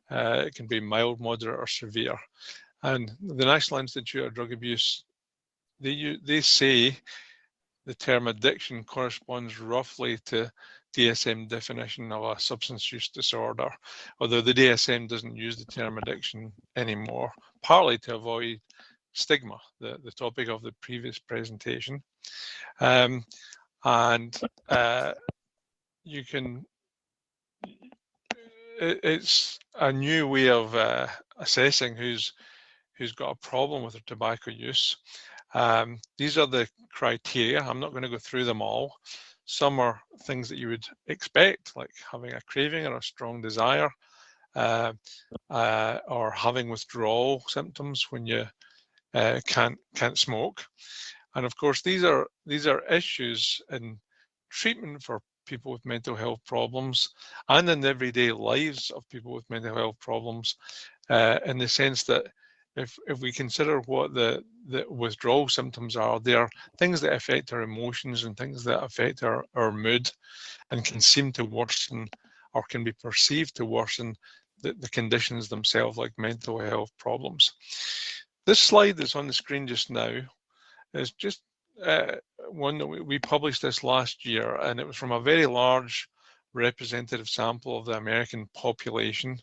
it can be mild, moderate, or severe. And the National Institute of Drug Abuse, they say the term addiction corresponds roughly to DSM definition of a substance use disorder, although the DSM doesn't use the term addiction anymore, partly to avoid stigma, the topic of the previous presentation. You can, it's a new way of assessing who's got a problem with their tobacco use. These are the criteria. I'm not going to go through them all. Some are things that you would expect, like having a craving or a strong desire, or having withdrawal symptoms when you can't smoke. And of course, these are issues in treatment for people with mental health problems and in the everyday lives of people with mental health problems, in the sense that if we consider what the withdrawal symptoms are, they are things that affect our emotions and things that affect our mood and can seem to worsen or can be perceived to worsen the conditions themselves, like mental health problems. This slide that's on the screen just now is just one that we published this last year, and it was from a very large representative sample of the American population.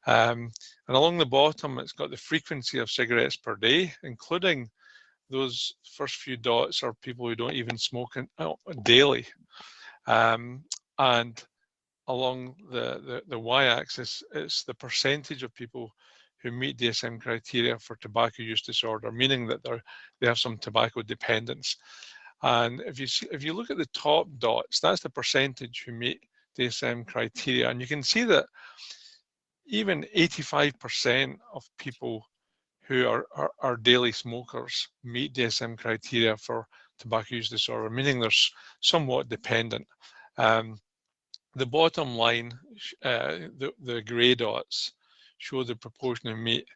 And along the bottom, it's got the frequency of cigarettes per day, including those first few dots are people who don't even smoke daily. And along the y-axis, it's the percentage of people who meet DSM criteria for tobacco use disorder, meaning that they have some tobacco dependence. And if you look at the top dots, that's the percentage who meet DSM criteria, and you can see that even 85% of people who are daily smokers meet DSM criteria for tobacco use disorder, meaning they're somewhat dependent. The bottom line, the grey dots, show the proportion who meet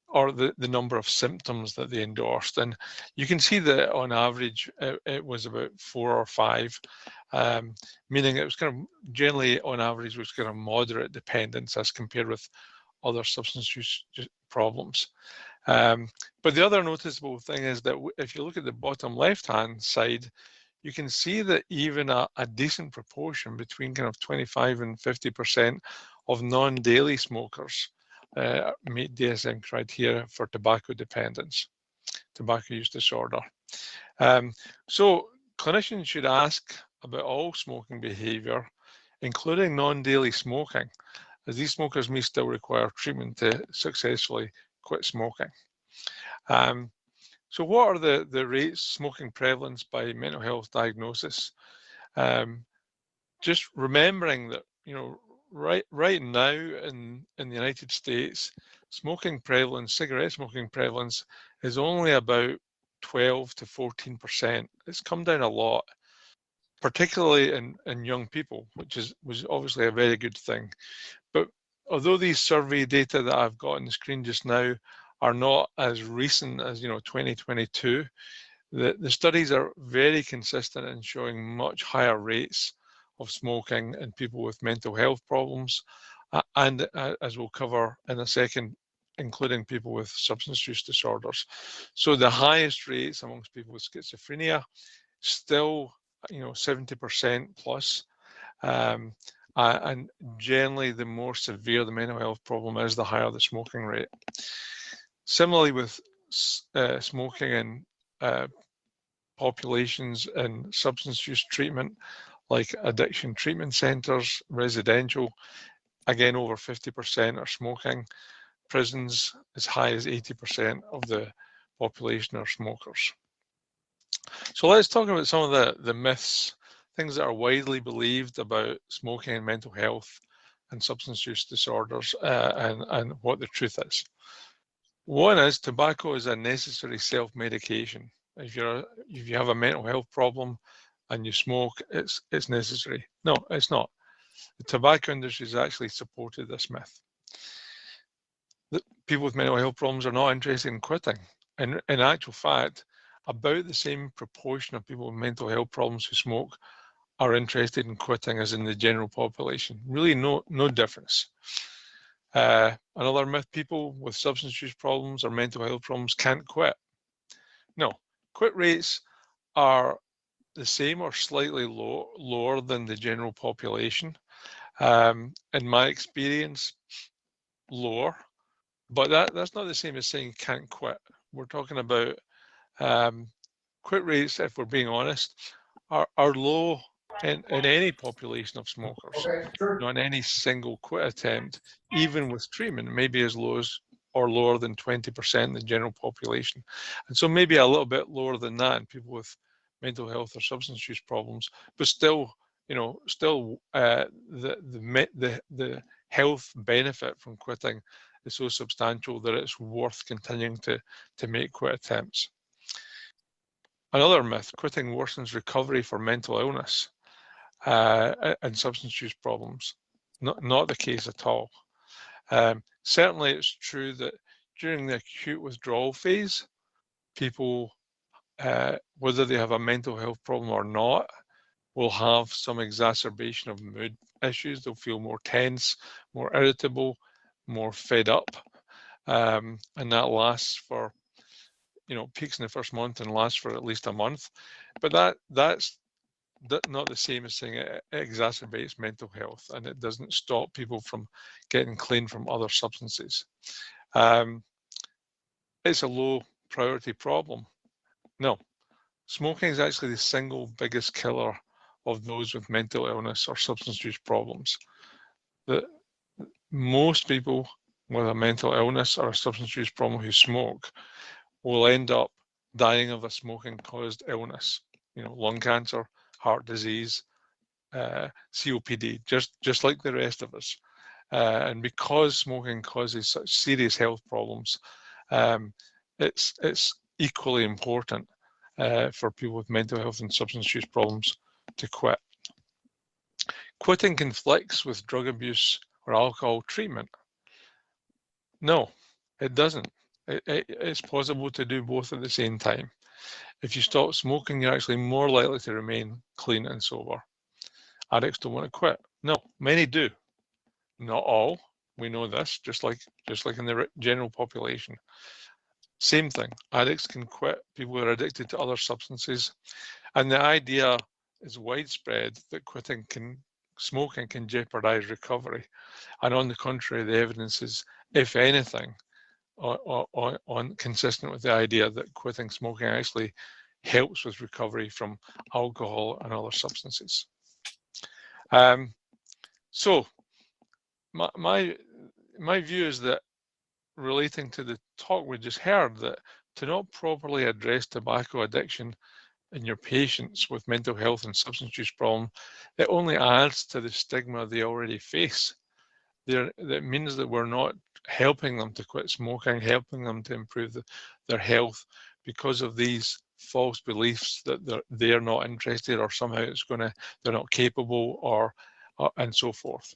or the number of symptoms that they endorsed. And you can see that on average, it was about 4 or 5, meaning it was kind of generally on average was kind of moderate dependence as compared with other substance use problems. But the other noticeable thing is that if you look at the bottom left-hand side, you can see that even a decent proportion between kind of 25 and 50% of non-daily smokers meet DSM criteria for tobacco dependence, tobacco use disorder. So clinicians should ask about all smoking behavior, including non-daily smoking, as these smokers may still require treatment to successfully quit smoking. So what are the rates smoking prevalence by mental health diagnosis? Just remembering that, you know, right now in the United States, smoking prevalence, cigarette smoking prevalence is only about 12 to 14%. It's come down a lot, particularly in young people, which was obviously a very good thing. But although these survey data that I've got on the screen just now are not as recent as 2022, the studies are very consistent in showing much higher rates of smoking in people with mental health problems, and as we'll cover in a second, including people with substance use disorders. So the highest rates amongst people with schizophrenia, still 70% plus, and generally the more severe the mental health problem is, the higher the smoking rate. Similarly with smoking in populations in substance use treatment, like addiction treatment centres, residential, again over 50% are smoking. Prisons, as high as 80% of the population are smokers. So let's talk about some of the myths, things that are widely believed about smoking and mental health and substance use disorders, and what the truth is. One is tobacco is a necessary self-medication. If you have a mental health problem and you smoke, it's necessary. No, it's not. The tobacco industry has actually supported this myth. People with mental health problems are not interested in quitting. And in actual fact, about the same proportion of people with mental health problems who smoke are interested in quitting as in the general population. Really no difference. Another myth, people with substance use problems or mental health problems can't quit. No, quit rates are the same or slightly lower than the general population. In my experience, lower, but that's not the same as saying can't quit. We're talking about quit rates, if we're being honest, are low in any population of smokers, not in any single quit attempt, even with treatment, maybe as low as or lower than 20% in the general population. And so maybe a little bit lower than that in people with mental health or substance use problems, but still, the health benefit from quitting is so substantial that it's worth continuing to make quit attempts. Another myth, quitting worsens recovery for mental illness and substance use problems. Not the case at all. Certainly it's true that during the acute withdrawal phase, people, whether they have a mental health problem or not, will have some exacerbation of mood issues. They'll feel more tense, more irritable, more fed up, and that lasts for, peaks in the first month and lasts for at least a month. But that's not the same as saying it exacerbates mental health, and it doesn't stop people from getting clean from other substances. It's a low priority problem. No, smoking is actually the single biggest killer of those with mental illness or substance use problems. Most people with a mental illness or a substance use problem who smoke will end up dying of a smoking caused illness, lung cancer, heart disease, COPD, just like the rest of us. And because smoking causes such serious health problems, it's equally important for people with mental health and substance use problems to quit. Quitting conflicts with drug abuse or alcohol treatment? No, it doesn't. It's possible to do both at the same time. If you stop smoking, you're actually more likely to remain clean and sober. Addicts don't want to quit. No, many do. Not all. We know this, just like in the general population. Same thing. Addicts can quit. People who are addicted to other substances. And the idea is widespread that smoking can jeopardize recovery. And on the contrary, the evidence is, if anything, consistent with the idea that quitting smoking actually helps with recovery from alcohol and other substances. So my view is that, relating to the talk we just heard, that to not properly address tobacco addiction in your patients with mental health and substance use problem, it only adds to the stigma they already face. That means that we're not helping them to quit smoking, helping them to improve their health, because of these false beliefs that they're not interested, or somehow they're not capable, or and so forth.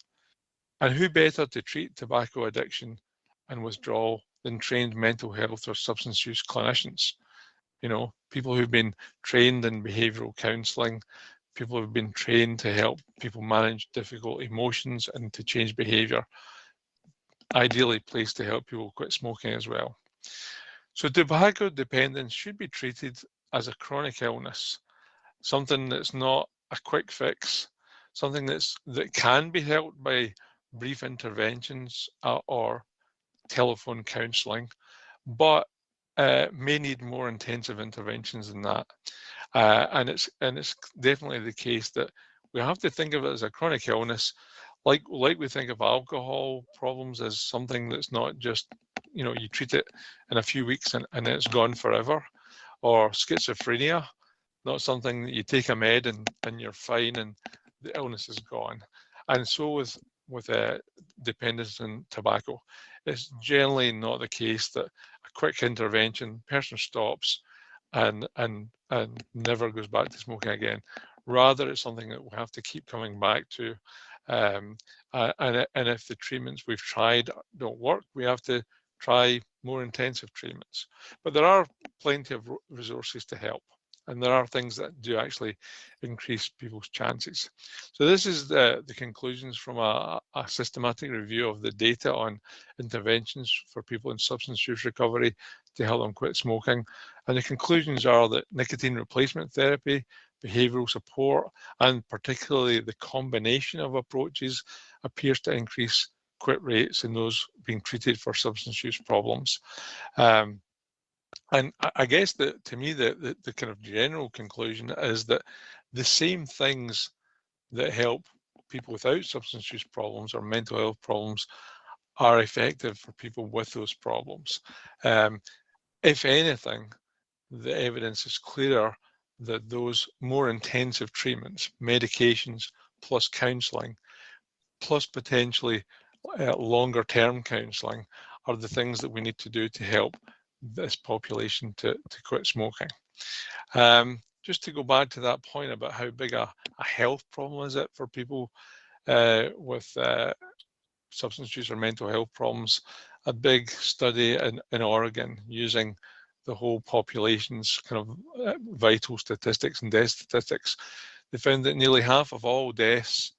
And who better to treat tobacco addiction and withdrawal than trained mental health or substance use clinicians? People who've been trained in behavioral counseling, people who've been trained to help people manage difficult emotions and to change behavior, ideally placed to help people quit smoking as well. So tobacco dependence should be treated as a chronic illness, something that's not a quick fix, something that can be helped by brief interventions or telephone counseling, but may need more intensive interventions than that. And it's definitely the case that we have to think of it as a chronic illness, like we think of alcohol problems as something that's not just, you treat it in a few weeks and then it's gone forever, or schizophrenia, not something that you take a med and you're fine and the illness is gone. And so with dependence on tobacco, it's generally not the case that a quick intervention, person stops and never goes back to smoking again. Rather, it's something that we have to keep coming back to. And if the treatments we've tried don't work, we have to try more intensive treatments. But there are plenty of resources to help. And there are things that do actually increase people's chances. So this is the conclusions from a systematic review of the data on interventions for people in substance use recovery to help them quit smoking. And the conclusions are that nicotine replacement therapy, behavioral support, and particularly the combination of approaches appears to increase quit rates in those being treated for substance use problems. And I guess that, to me, the kind of general conclusion is that the same things that help people without substance use problems or mental health problems are effective for people with those problems. If anything, the evidence is clearer that those more intensive treatments, medications plus counselling, plus potentially longer term counselling, are the things that we need to do to help this population to quit smoking. Just to go back to that point about how big a health problem is it for people with substance use or mental health problems, a big study in Oregon using the whole population's kind of vital statistics and death statistics, they found that nearly half of all deaths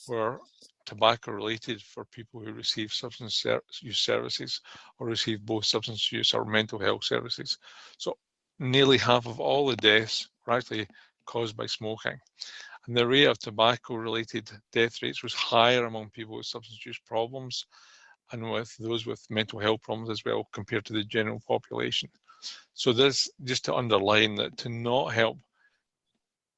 were tobacco related for people who receive substance use services or receive both substance use or mental health services. So nearly half of all the deaths were actually caused by smoking. And the rate of tobacco related death rates was higher among people with substance use problems and with those with mental health problems as well, compared to the general population. So this, just to underline that, to not help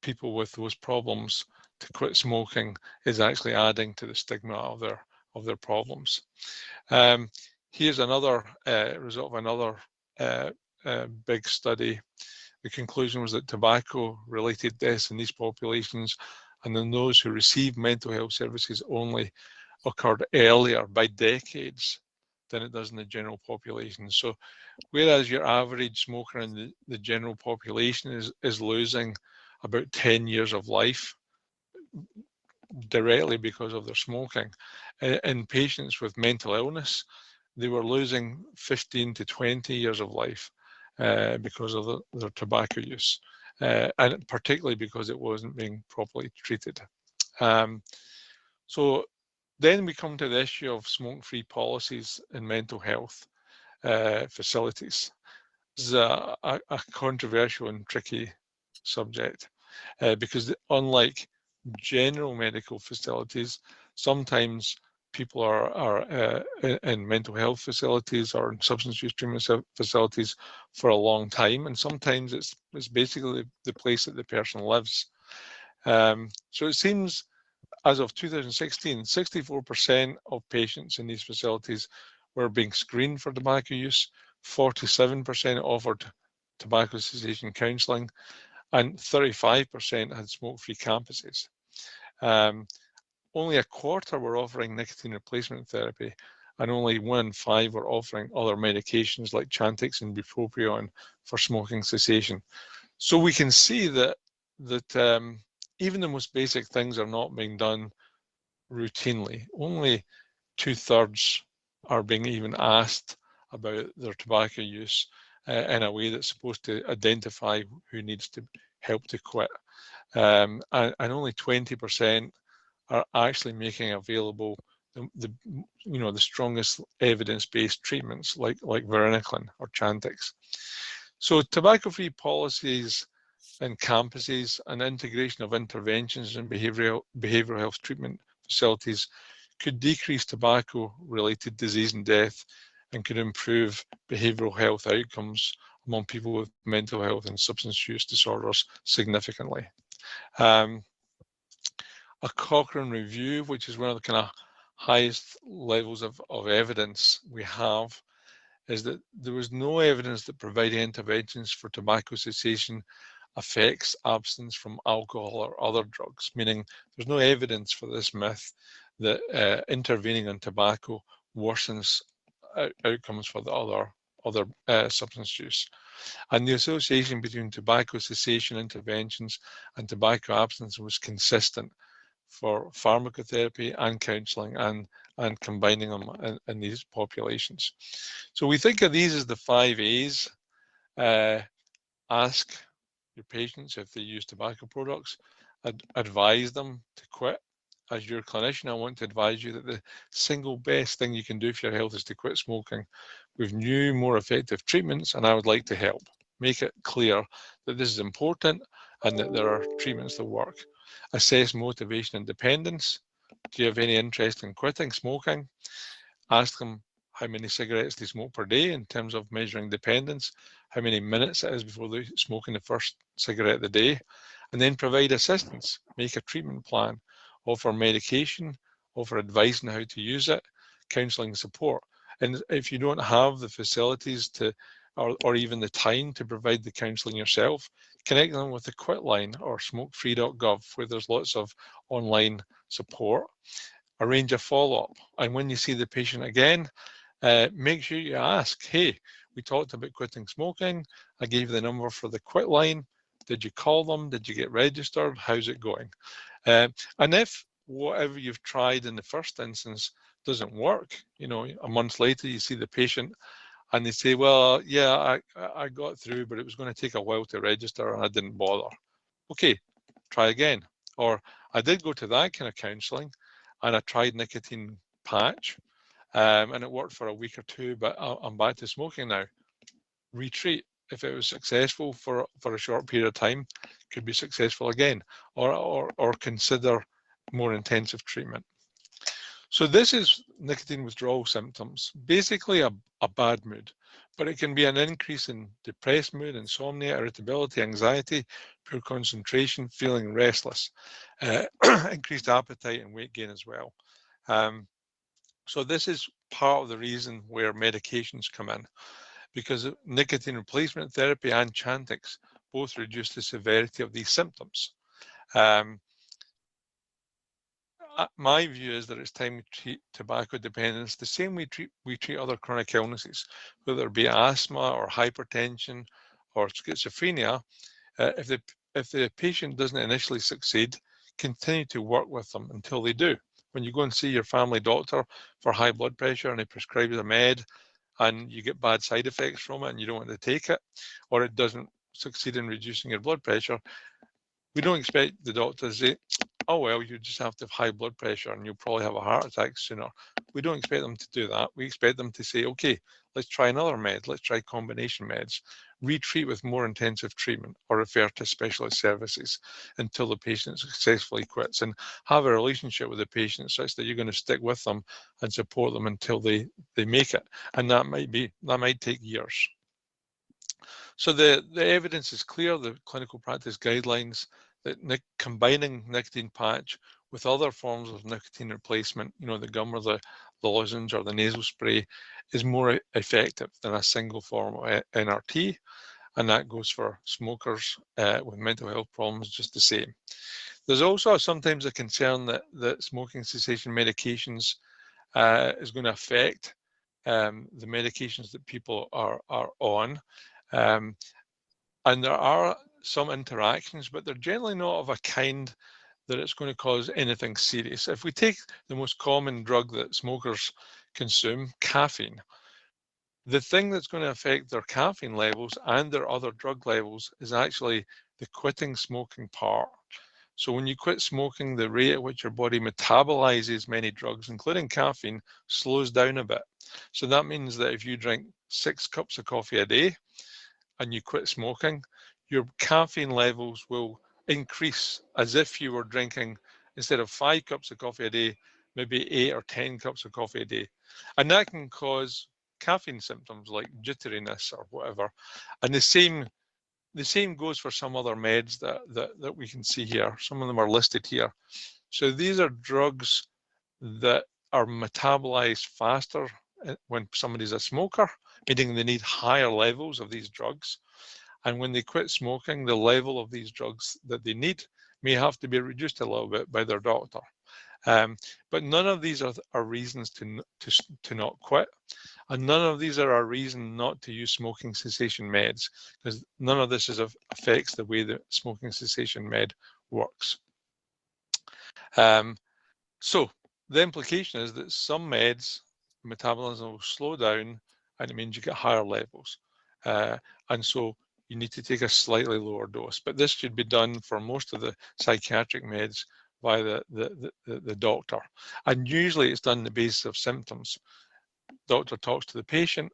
people with those problems to quit smoking is actually adding to the stigma of their problems. Here's another result of another big study. The conclusion was that tobacco-related deaths in these populations, and in those who receive mental health services only, occurred earlier by decades than it does in the general population. So whereas your average smoker in the general population is losing about 10 years of life directly because of their smoking, in patients with mental illness, they were losing 15 to 20 years of life because of their tobacco use, and particularly because it wasn't being properly treated. So then we come to the issue of smoke-free policies in mental health facilities. This is a controversial and tricky subject because unlike general medical facilities, sometimes people are in mental health facilities or in substance use treatment facilities for a long time, and sometimes it's basically the place that the person lives. So it seems as of 2016, 64% of patients in these facilities were being screened for tobacco use, 47% offered tobacco cessation counselling, and 35% had smoke-free campuses. Only a quarter were offering nicotine replacement therapy, and only 1 in 5 were offering other medications like Chantix and bupropion for smoking cessation. So we can see that even the most basic things are not being done routinely. Only 2/3 are being even asked about their tobacco use in a way that's supposed to identify who needs to help to quit. And only 20% are actually making available the strongest evidence-based treatments like varenicline or Chantix. So tobacco-free policies in campuses and integration of interventions in behavioral health treatment facilities could decrease tobacco-related disease and death and could improve behavioral health outcomes among people with mental health and substance use disorders significantly. A Cochrane review, which is one of the kind of highest levels of evidence we have, is that there was no evidence that providing interventions for tobacco cessation affects abstinence from alcohol or other drugs, meaning there's no evidence for this myth that intervening on tobacco worsens outcomes for the other substance use. And the association between tobacco cessation interventions and tobacco abstinence was consistent for pharmacotherapy and counselling and combining them in these populations. So we think of these as the 5 A's. Ask your patients if they use tobacco products, advise them to quit. As your clinician, I want to advise you that the single best thing you can do for your health is to quit smoking with new, more effective treatments, and I would like to help. Make it clear that this is important and that there are treatments that work. Assess motivation and dependence. Do you have any interest in quitting smoking? Ask them how many cigarettes they smoke per day in terms of measuring dependence, how many minutes it is before they smoke in the first cigarette of the day, and then provide assistance. Make a treatment plan, offer medication, offer advice on how to use it, counselling support. And if you don't have the facilities to or even the time to provide the counselling yourself, connect them with the Quitline or smokefree.gov, where there's lots of online support. Arrange a follow-up, and when you see the patient again, make sure you ask, hey, we talked about quitting smoking, I gave you the number for the Quitline, did you call them, did you get registered, how's it going? And if whatever you've tried in the first instance doesn't work, a month later you see the patient and they say, well, yeah, I got through, but it was going to take a while to register and I didn't bother. Okay, try again. Or I did go to that kind of counselling and I tried nicotine patch and it worked for a week or two, but I'm back to smoking now. Retreat. If it was successful for a short period of time, could be successful again, or consider more intensive treatment. So this is nicotine withdrawal symptoms, basically a bad mood, but it can be an increase in depressed mood, insomnia, irritability, anxiety, poor concentration, feeling restless, increased appetite and weight gain as well. So this is part of the reason where medications come in, because nicotine replacement therapy and Chantix both reduce the severity of these symptoms. my view is that it's time we treat tobacco dependence the same way we treat other chronic illnesses, whether it be asthma or hypertension or schizophrenia. If the patient doesn't initially succeed, continue to work with them until they do. When you go and see your family doctor for high blood pressure and he prescribes a med and you get bad side effects from it and you don't want to take it, or it doesn't succeed in reducing your blood pressure, we don't expect the doctor to say, oh, well, you just have to have high blood pressure and you'll probably have a heart attack sooner. We don't expect them to do that. We expect them to say, okay, let's try another med, let's try combination meds, retreat with more intensive treatment or refer to specialist services until the patient successfully quits, and have a relationship with the patient such that you're going to stick with them and support them until they make it. And that might take years. So the evidence is clear, the clinical practice guidelines, that combining nicotine patch with other forms of nicotine replacement, the gum or the lozenge or the nasal spray, is more effective than a single form of NRT. And that goes for smokers with mental health problems just the same. There's also sometimes a concern that smoking cessation medications is going to affect the medications that people are on. And there are some interactions, but they're generally not of a kind that it's going to cause anything serious. If we take the most common drug that smokers consume, caffeine, the thing that's going to affect their caffeine levels and their other drug levels is actually the quitting smoking part. So when you quit smoking, the rate at which your body metabolizes many drugs, including caffeine, slows down a bit. So that means that if you drink 6 cups of coffee a day and you quit smoking, your caffeine levels will increase as if you were drinking, instead of 5 cups of coffee a day, maybe 8 or 10 cups of coffee a day. And that can cause caffeine symptoms like jitteriness or whatever. And the same goes for some other meds that we can see here. Some of them are listed here. So these are drugs that are metabolized faster when somebody's a smoker, meaning they need higher levels of these drugs. And when they quit smoking, the level of these drugs that they need may have to be reduced a little bit by their doctor. But none of these are reasons to not quit. And none of these are a reason not to use smoking cessation meds, because none of this affects the way that smoking cessation med works. So the implication is that some meds, metabolism will slow down, and it means you get higher levels. And so you need to take a slightly lower dose. But this should be done for most of the psychiatric meds by the doctor. And usually it's done on the basis of symptoms. Doctor talks to the patient,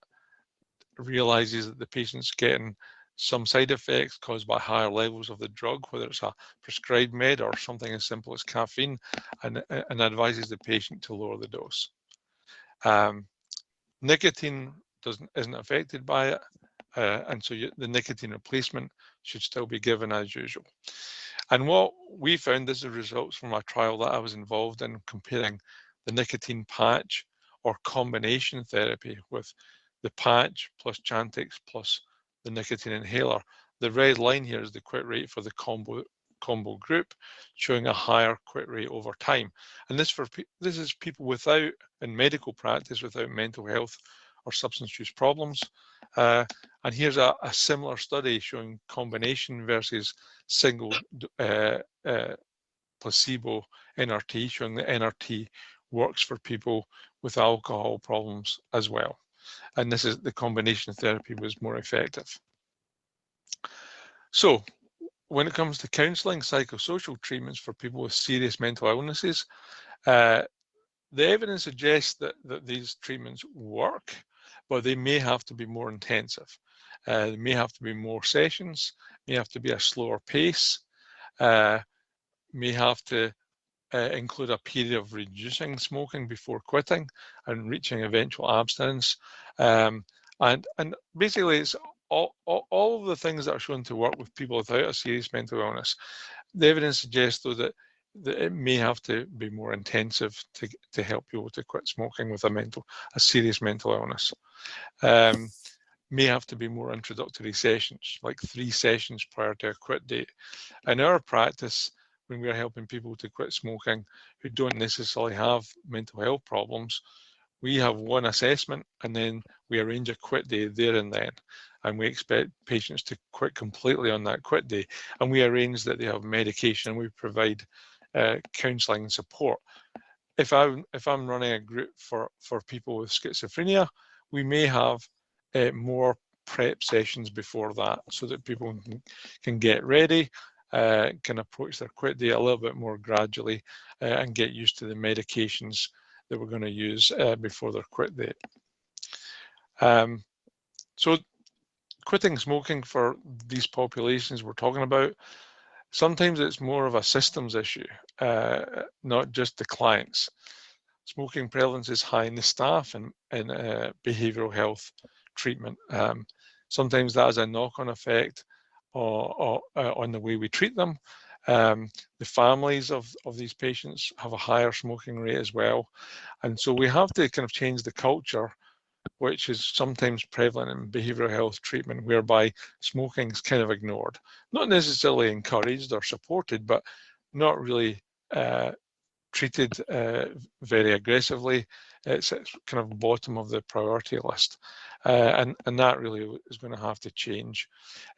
realizes that the patient's getting some side effects caused by higher levels of the drug, whether it's a prescribed med or something as simple as caffeine, and advises the patient to lower the dose. Nicotine isn't affected by it, and so the nicotine replacement should still be given as usual. And what we found, this is results from a trial that I was involved in, comparing the nicotine patch or combination therapy with the patch plus Chantix plus the nicotine inhaler. The red line here is the quit rate for the combo group, showing a higher quit rate over time. And this is people without, in medical practice, without mental health or substance use problems. And here's a similar study showing combination versus single placebo NRT, showing that NRT works for people with alcohol problems as well. And this is the combination therapy was more effective. So when it comes to counseling, psychosocial treatments for people with serious mental illnesses, the evidence suggests that these treatments work, but they may have to be more intensive. They may have to be more sessions, may have to be a slower pace, may have to include a period of reducing smoking before quitting and reaching eventual abstinence. And basically it's all of the things that are shown to work with people without a serious mental illness. The evidence suggests though that it may have to be more intensive to help people to quit smoking with a serious mental illness. May have to be more introductory sessions, like 3 sessions prior to a quit date. In our practice, when we're helping people to quit smoking who don't necessarily have mental health problems, we have one assessment and then we arrange a quit day there and then. And we expect patients to quit completely on that quit day. And we arrange that they have medication and we provide counselling and support. If I'm running a group for people with schizophrenia, we may have more prep sessions before that so that people can get ready, can approach their quit day a little bit more gradually and get used to the medications that we're going to use before their quit date. So quitting smoking for these populations we're talking about, sometimes it's more of a systems issue, not just the clients. Smoking prevalence is high in the staff and in behavioural health treatment. Sometimes that has a knock-on effect on the way we treat them. The families of these patients have a higher smoking rate as well. And so we have to kind of change the culture, which is sometimes prevalent in behavioural health treatment, whereby smoking is kind of ignored. Not necessarily encouraged or supported, but not really treated very aggressively. It's kind of bottom of the priority list. And that really is going to have to change.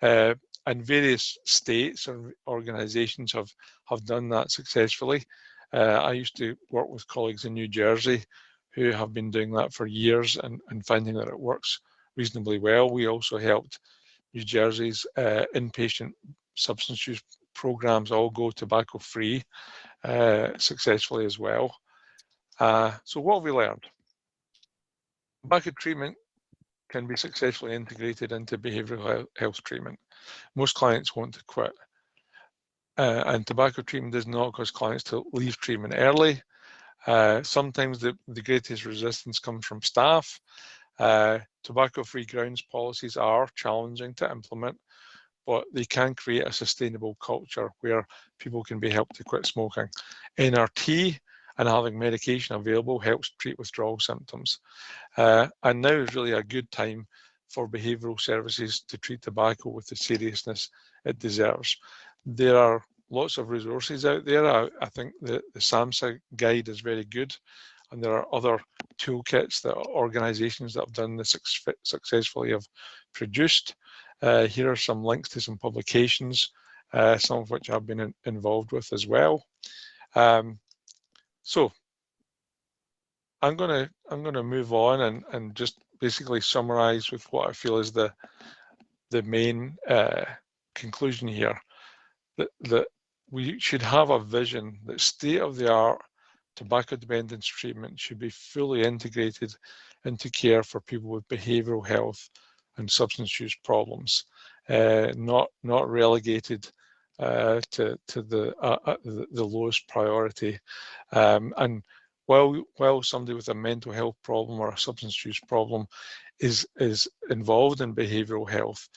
And various states or organizations have done that successfully. I used to work with colleagues in New Jersey who have been doing that for years and finding that it works reasonably well. We also helped New Jersey's inpatient substance use programs all go tobacco-free successfully as well. So what have we learned? Tobacco treatment can be successfully integrated into behavioural health treatment. Most clients want to quit. And tobacco treatment does not cause clients to leave treatment early. Sometimes the greatest resistance comes from staff. Tobacco-free grounds policies are challenging to implement, but they can create a sustainable culture where people can be helped to quit smoking. NRT and having medication available helps treat withdrawal symptoms. And now is really a good time for behavioural services to treat tobacco with the seriousness it deserves. There are lots of resources out there. I think the SAMHSA guide is very good, and there are other toolkits that organisations that have done this successfully have produced. Here are some links to some publications, some of which I've been involved with as well. So I'm gonna move on and just basically summarise with what I feel is the main conclusion here, that we should have a vision that state-of-the-art tobacco dependence treatment should be fully integrated into care for people with behavioural health and substance use problems, not relegated to the lowest priority. And while somebody with a mental health problem or a substance use problem is involved in behavioural health,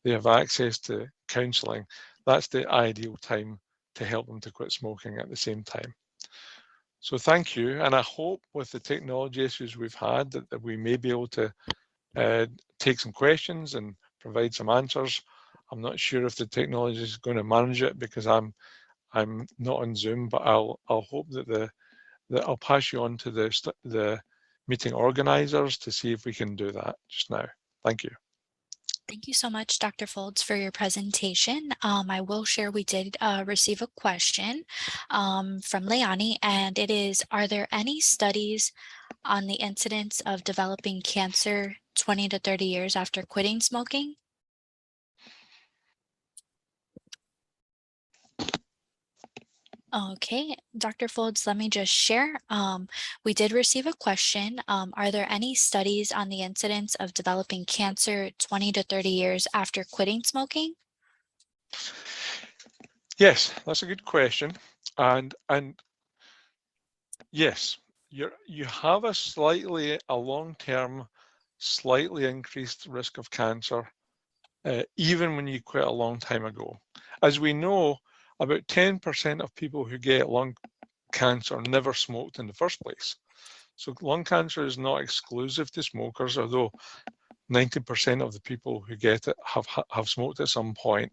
they have access to counselling. That's the ideal time to help them to quit smoking at the same time. So thank you, and I hope with the technology issues we've had that we may be able to take some questions and provide some answers. I'm not sure if the technology is going to manage it because I'm not on Zoom, but I'll hope that I'll pass you on to the meeting organisers to see if we can do that just now. Thank you. Thank you so much, Dr. Folds, for your presentation. I will share we did receive a question from Leani, and it is, are there any studies on the incidence of developing cancer 20 to 30 years after quitting smoking? Okay, Dr. Folds, let me just share. We did receive a question. Are there any studies on the incidence of developing cancer 20 to 30 years after quitting smoking? Yes, that's a good question. And yes, you have a long-term, slightly increased risk of cancer, even when you quit a long time ago. As we know, about 10% of people who get lung cancer never smoked in the first place. So lung cancer is not exclusive to smokers, although 90% of the people who get it have smoked at some point.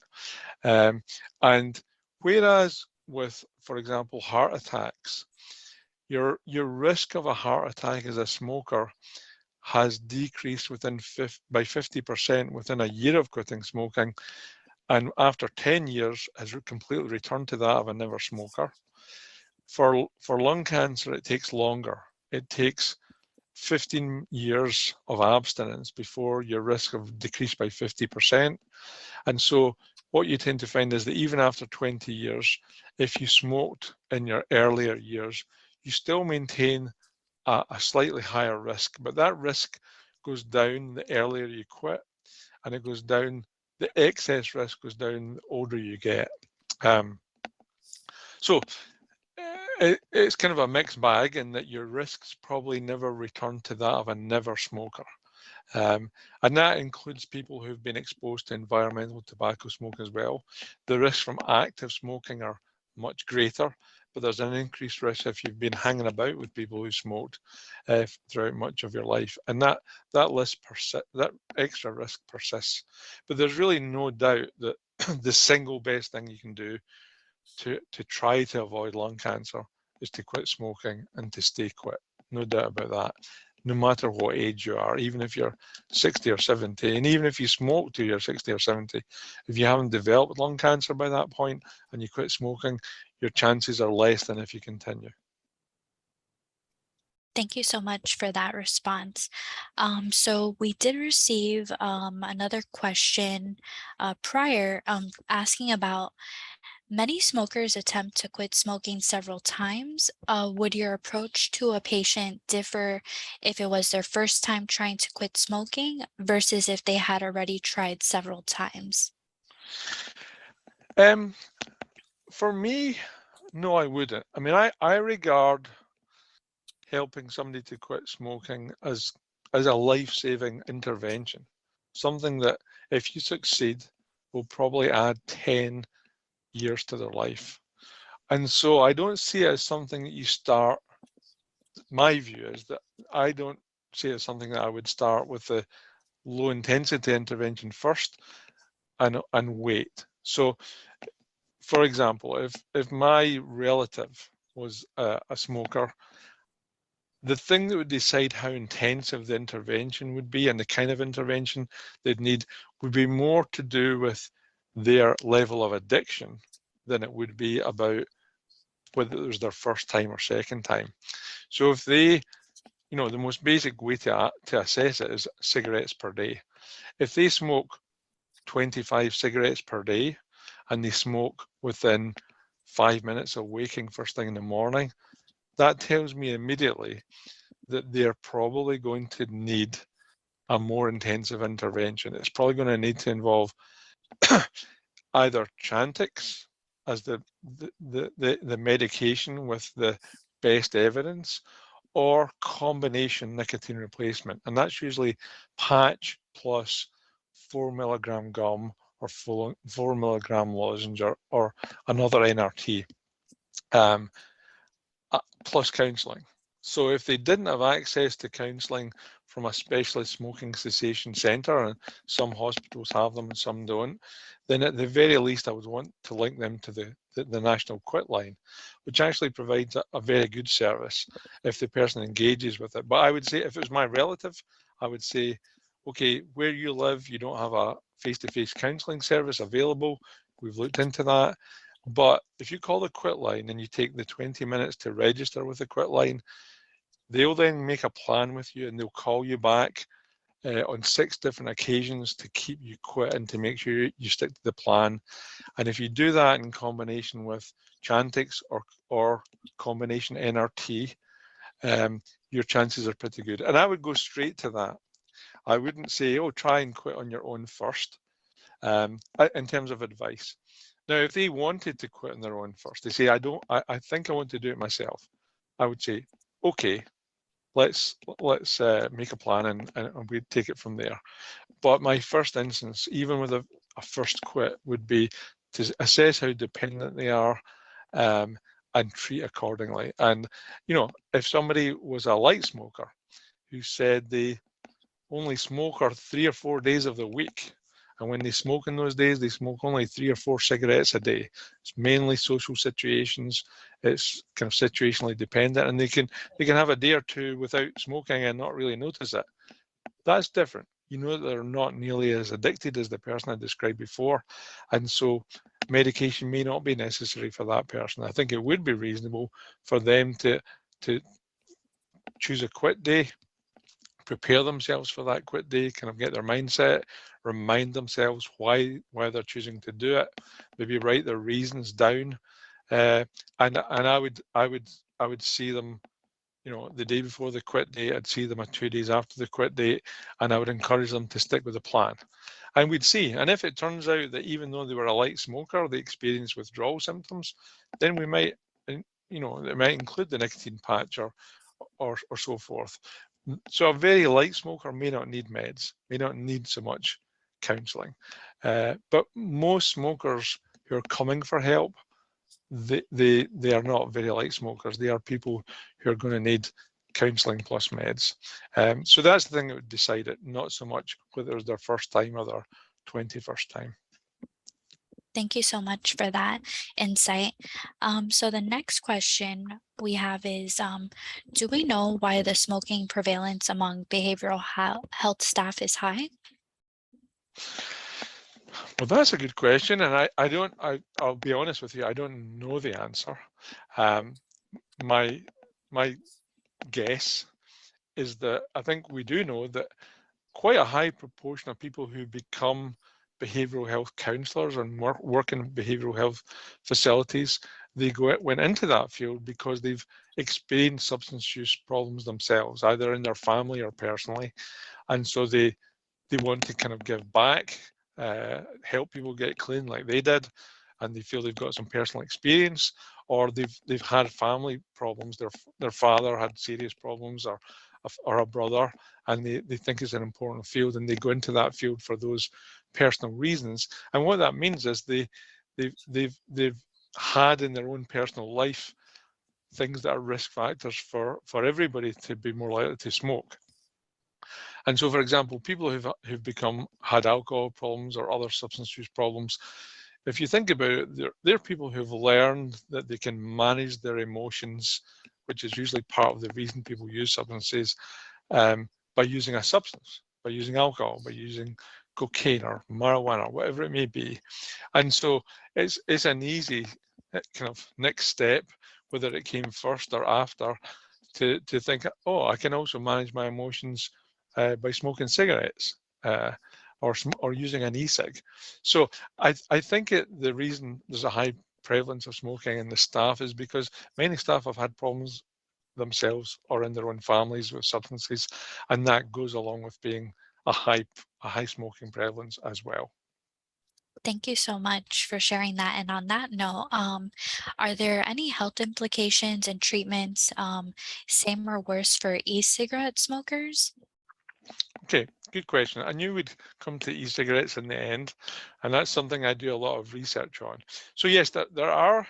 And whereas with, for example, heart attacks. Your risk of a heart attack as a smoker has decreased by 50% within a year of quitting smoking, and after 10 years has completely returned to that of a never smoker. For lung cancer, it takes longer. It takes 15 years of abstinence before your risk of decreased by 50%. And so what you tend to find is that even after 20 years, if you smoked in your earlier years, you still maintain a slightly higher risk, but that risk goes down the earlier you quit, and it goes down, the excess risk goes down the older you get. So it's kind of a mixed bag in that your risks probably never return to that of a never smoker. And that includes people who've been exposed to environmental tobacco smoke as well. The risks from active smoking are much greater, but there's an increased risk if you've been hanging about with people who smoked throughout much of your life. And that extra risk persists. But there's really no doubt that the single best thing you can do to try to avoid lung cancer is to quit smoking and to stay quit. No doubt about that. No matter what age you are, even if you're 60 or 70, and even if you smoke till you're 60 or 70, if you haven't developed lung cancer by that point and you quit smoking, your chances are less than if you continue. Thank you so much for that response. So we did receive another question prior asking about many smokers attempt to quit smoking several times. Would your approach to a patient differ if it was their first time trying to quit smoking versus if they had already tried several times? For me, no, I wouldn't. I mean, I regard helping somebody to quit smoking as a life-saving intervention, something that if you succeed will probably add 10 years to their life. And so I don't see it as something that you start. My view is that I don't see it as something that I would start with the low intensity intervention first and wait. So for example, if my relative was a smoker, the thing that would decide how intensive the intervention would be and the kind of intervention they'd need would be more to do with their level of addiction than it would be about whether it was their first time or second time. So if they, the most basic way to assess it is cigarettes per day. If they smoke 25 cigarettes per day and they smoke within 5 minutes of waking first thing in the morning, that tells me immediately that they're probably going to need a more intensive intervention. It's probably going to need to involve either Chantix as the medication with the best evidence, or combination nicotine replacement. And that's usually patch plus 4 milligram gum or 4 milligram lozenge or another NRT, plus counselling. So if they didn't have access to counselling from a specialist smoking cessation centre, and some hospitals have them and some don't, then at the very least I would want to link them to the National Quit Line, which actually provides a very good service if the person engages with it. But I would say if it was my relative, I would say, okay, where you live, you don't have a face-to-face counselling service available. We've looked into that. But if you call the Quit Line and you take the 20 minutes to register with the Quit Line, they'll then make a plan with you and they'll call you back on 6 different occasions to keep you quit and to make sure you stick to the plan. And if you do that in combination with Chantix or combination NRT, your chances are pretty good. And I would go straight to that. I wouldn't say, oh, try and quit on your own first, in terms of advice. Now, if they wanted to quit on their own first, they say, I think I want to do it myself. I would say, okay, let's make a plan and we take it from there. But my first instance, even with a first quit, would be to assess how dependent they are and treat accordingly. And, if somebody was a light smoker who said they only smoke 3 or 4 days of the week And when they smoke in those days, they smoke only 3 or 4 cigarettes a day. It's mainly social situations. It's kind of situationally dependent, and they can have a day or two without smoking and not really notice it. That's different. You know that they're not nearly as addicted as the person I described before, and so medication may not be necessary for that person. I think it would be reasonable for them to choose a quit day, prepare themselves for that quit day, kind of get their mindset, remind themselves why they're choosing to do it, maybe write their reasons down, and I would see them, you know, the day before the quit day. I'd see them 2 days after the quit date, and I would encourage them to stick with the plan. And we'd see, and if it turns out that even though they were a light smoker, they experienced withdrawal symptoms, then we might, you know, it might include the nicotine patch or so forth. So a very light smoker may not need meds, may not need so much counselling. But most smokers who are coming for help, they are not very light smokers. They are people who are going to need counselling plus meds. So that's the thing that would decide it, not so much whether it was their first time or their 21st time. Thank you so much for that insight. So the next question we have is, do we know why the smoking prevalence among behavioral health staff is high? Well, that's a good question, and I'll be honest with you, I don't know the answer. My guess is that I think we do know that quite a high proportion of people who become behavioural health counsellors and work in behavioural health facilities, they went into that field because they've experienced substance use problems themselves, either in their family or personally, and so they want to kind of give back, help people get clean like they did, and they feel they've got some personal experience, or they've had family problems. Their father had serious problems, or a brother, and they think it's an important field, and they go into that field for those personal reasons. And what that means is they've had in their own personal life things that are risk factors for everybody to be more likely to smoke. And so, for example, people who've had alcohol problems or other substance use problems, if you think about it, they're people who've learned that they can manage their emotions, which is usually part of the reason people use substances, by using a substance, by using alcohol, by using cocaine or marijuana, whatever it may be. And so it's an easy kind of next step, whether it came first or after, to think, oh, I can also manage my emotions by smoking cigarettes or using an e-cig. So I think the reason there's a high prevalence of smoking in the staff is because many staff have had problems themselves or in their own families with substances, and that goes along with being a high smoking prevalence as well. Thank you so much for sharing that. And on that note, are there any health implications and treatments, same or worse for e-cigarette smokers? Okay, good question. I knew we'd come to e-cigarettes in the end, and that's something I do a lot of research on. So yes, there are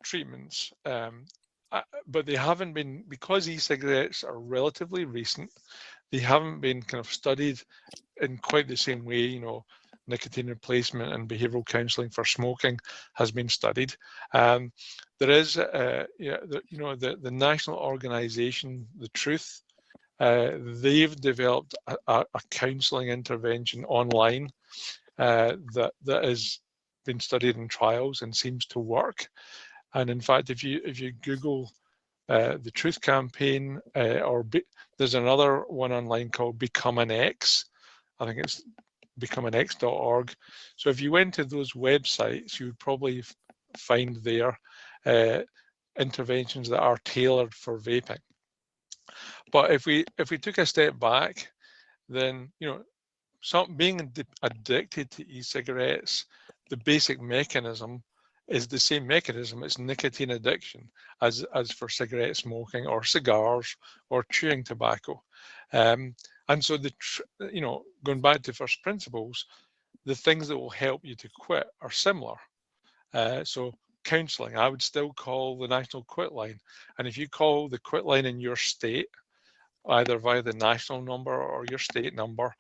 treatments, but they haven't been, because e-cigarettes are relatively recent, they haven't been kind of studied in quite the same way. You know, nicotine replacement and behavioural counselling for smoking has been studied. There is, the national organisation, The Truth, they've developed a counselling intervention online that has been studied in trials and seems to work. And in fact, if you Google the Truth campaign, there's another one online called Become an X. I think it's becomeanx.org. So if you went to those websites, you would probably find there interventions that are tailored for vaping. But if we took a step back, then being addicted to e-cigarettes, the basic mechanism is the same mechanism. It's nicotine addiction as for cigarette smoking or cigars or chewing tobacco. And so going back to first principles, the things that will help you to quit are similar. So counselling, I would still call the National Quit Line. And if you call the quit line in your state, either via the national number or your state number,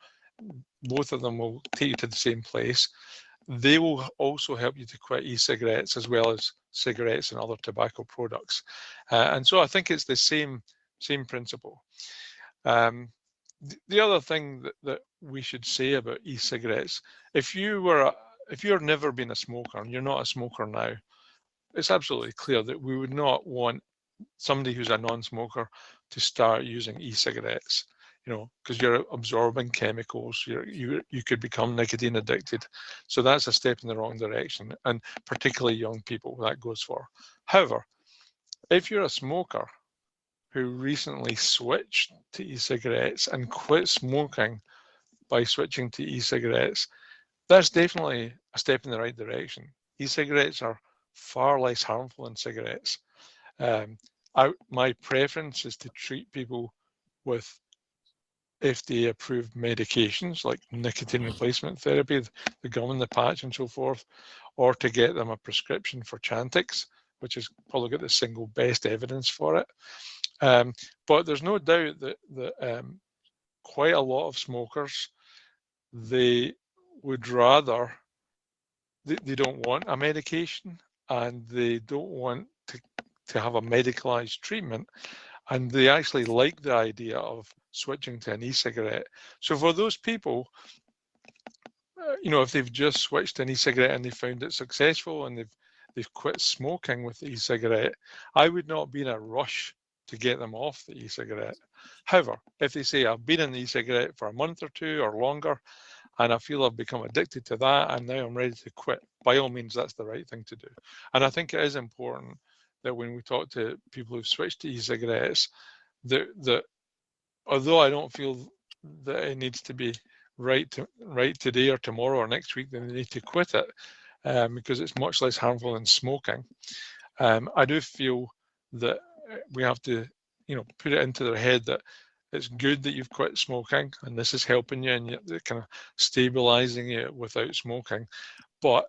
both of them will take you to the same place. They will also help you to quit e-cigarettes as well as cigarettes and other tobacco products. And so I think it's the same principle. The other thing that we should say about e-cigarettes, if you're never been a smoker and you're not a smoker now, it's absolutely clear that we would not want somebody who's a non-smoker to start using e-cigarettes, because you're absorbing chemicals, you could become nicotine addicted. So that's a step in the wrong direction, and particularly young people that goes for. However, if you're a smoker who recently switched to e-cigarettes and quit smoking by switching to e-cigarettes, that's definitely a step in the right direction. E-cigarettes are far less harmful than cigarettes. My preference is to treat people with FDA-approved medications like nicotine replacement therapy, the gum and the patch and so forth, or to get them a prescription for Chantix, which has probably got the single best evidence for it. But there's no doubt that quite a lot of smokers, they would rather, they don't want a medication, and they don't want to have a medicalized treatment, and they actually like the idea of switching to an e-cigarette. So for those people, if they've just switched to an e-cigarette and they found it successful and they've quit smoking with the e-cigarette, I would not be in a rush to get them off the e-cigarette. However, if they say, I've been in the e-cigarette for a month or two or longer, and I feel I've become addicted to that, and now I'm ready to quit, by all means, that's the right thing to do. And I think it is important that when we talk to people who've switched to e-cigarettes, that although I don't feel that it needs to be right today or tomorrow or next week, then they need to quit it because it's much less harmful than smoking. I do feel that we have to, put it into their head that it's good that you've quit smoking and this is helping you and you're kind of stabilizing you without smoking, but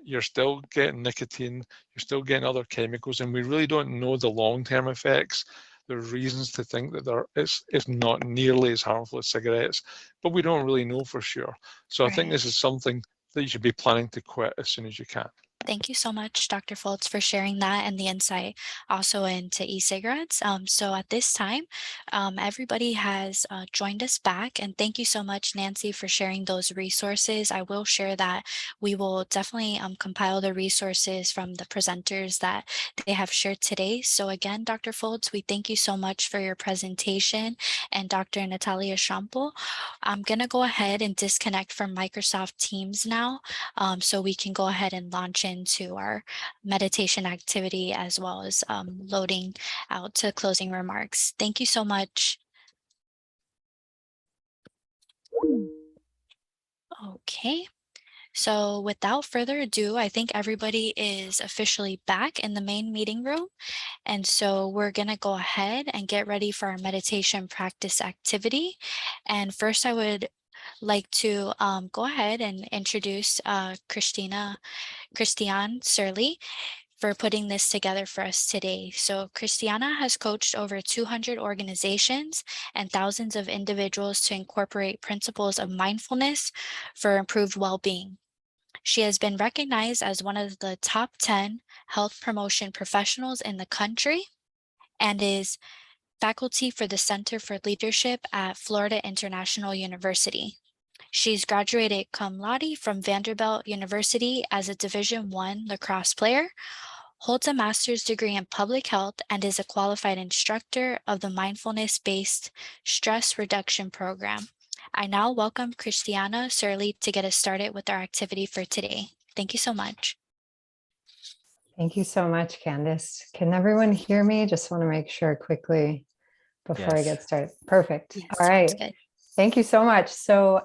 you're still getting nicotine, you're still getting other chemicals, and we really don't know the long-term effects. There's reasons to think that it's not nearly as harmful as cigarettes, but we don't really know for sure. So I think this is something that you should be planning to quit as soon as you can. Thank you so much, Dr. Foltz, for sharing that and the insight also into e-cigarettes. So at this time, everybody has joined us back, and thank you so much, Nancy, for sharing those resources. I will share that we will definitely compile the resources from the presenters that they have shared today. So again, Dr. Foltz, we thank you so much for your presentation, and Dr. Natalia Sample. I'm going to go ahead and disconnect from Microsoft Teams now, so we can go ahead and launch into our meditation activity as well as loading out to closing remarks. Thank you so much. Okay. So without further ado, I think everybody is officially back in the main meeting room. And so we're going to go ahead and get ready for our meditation practice activity. And first, I would like to go ahead and introduce Christiane Surly for putting this together for us today. So Christiana has coached over 200 organizations and thousands of individuals to incorporate principles of mindfulness for improved well-being. She has been recognized as one of the top 10 health promotion professionals in the country and is faculty for the Center for Leadership at Florida International University. She's graduated cum laude from Vanderbilt University as a Division I lacrosse player, holds a master's degree in public health, and is a qualified instructor of the mindfulness-based stress reduction program. I now welcome Christiane Surly to get us started with our activity for today. Thank you so much. Thank you so much, Candace. Can everyone hear me? Just want to make sure quickly before I get started. Perfect. Yes, all right. good. Thank you so much. So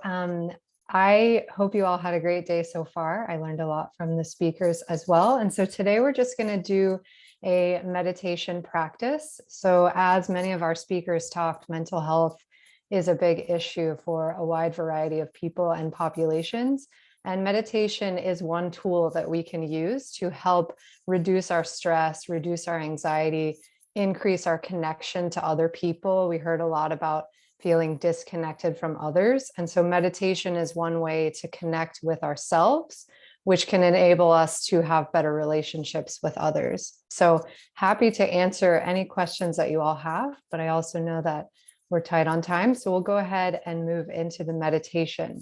I hope you all had a great day so far. I learned a lot from the speakers as well. And so today we're just going to do a meditation practice. So as many of our speakers talked, mental health is a big issue for a wide variety of people and populations. And meditation is one tool that we can use to help reduce our stress, reduce our anxiety, increase our connection to other people. We heard a lot about feeling disconnected from others. And so meditation is one way to connect with ourselves, which can enable us to have better relationships with others. So happy to answer any questions that you all have, but I also know that we're tight on time. So we'll go ahead and move into the meditation.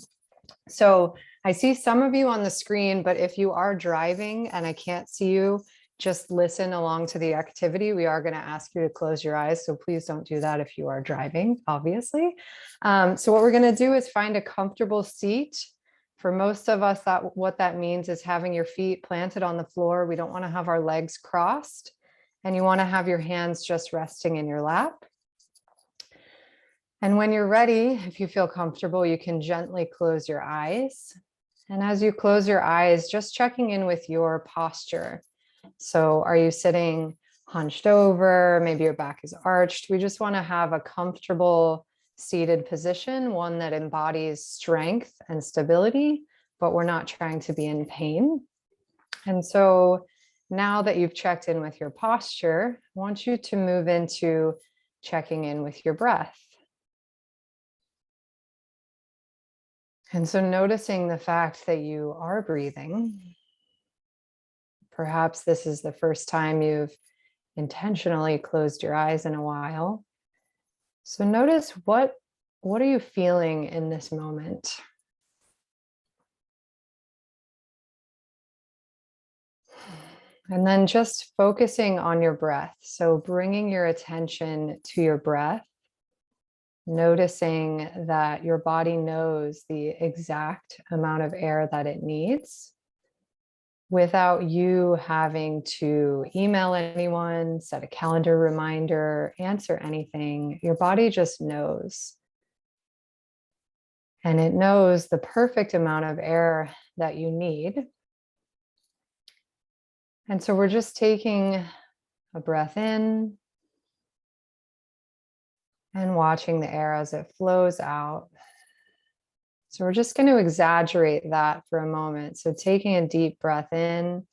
So I see some of you on the screen, but if you are driving and I can't see you, just listen along to the activity. We are going to ask you to close your eyes. So please don't do that if you are driving, obviously. So what we're going to do is find a comfortable seat. For most of us, what that means is having your feet planted on the floor. We don't want to have our legs crossed, and you want to have your hands just resting in your lap. And when you're ready, if you feel comfortable, you can gently close your eyes. And as you close your eyes, just checking in with your posture. So are you sitting hunched over? Maybe your back is arched. We just want to have a comfortable seated position, one that embodies strength and stability, but we're not trying to be in pain. And so now that you've checked in with your posture, I want you to move into checking in with your breath. And so noticing the fact that you are breathing. Perhaps this is the first time you've intentionally closed your eyes in a while. So notice what are you feeling in this moment? And then just focusing on your breath. So bringing your attention to your breath, noticing that your body knows the exact amount of air that it needs, without you having to email anyone, set a calendar reminder, answer anything. Your body just knows. And it knows the perfect amount of air that you need. And so we're just taking a breath in and watching the air as it flows out. So we're just going to exaggerate that for a moment. So taking a deep breath in.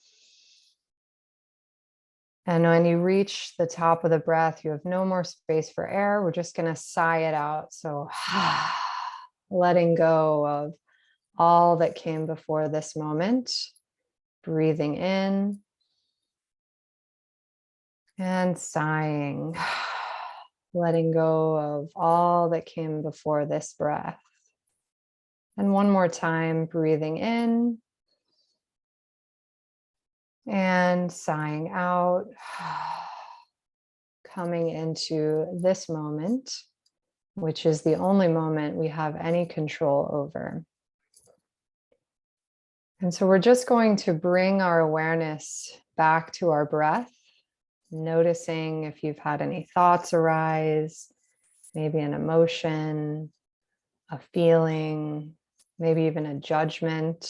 And when you reach the top of the breath, you have no more space for air. We're just going to sigh it out. So letting go of all that came before this moment. Breathing in and sighing. Letting go of all that came before this breath. And one more time, breathing in and sighing out, coming into this moment, which is the only moment we have any control over. And so we're just going to bring our awareness back to our breath, noticing if you've had any thoughts arise, maybe an emotion, a feeling, maybe even a judgment.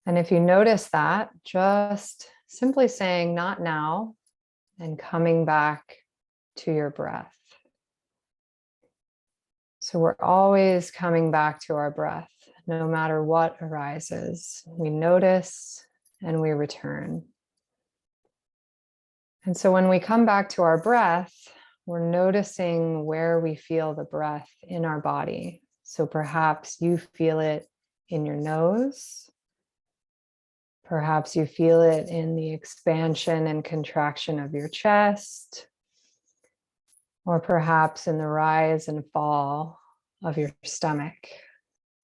And if you notice that, just simply saying not now and coming back to your breath. So we're always coming back to our breath, no matter what arises. We notice and we return. And so when we come back to our breath, we're noticing where we feel the breath in our body. So perhaps you feel it in your nose. Perhaps you feel it in the expansion and contraction of your chest, or perhaps in the rise and fall of your stomach.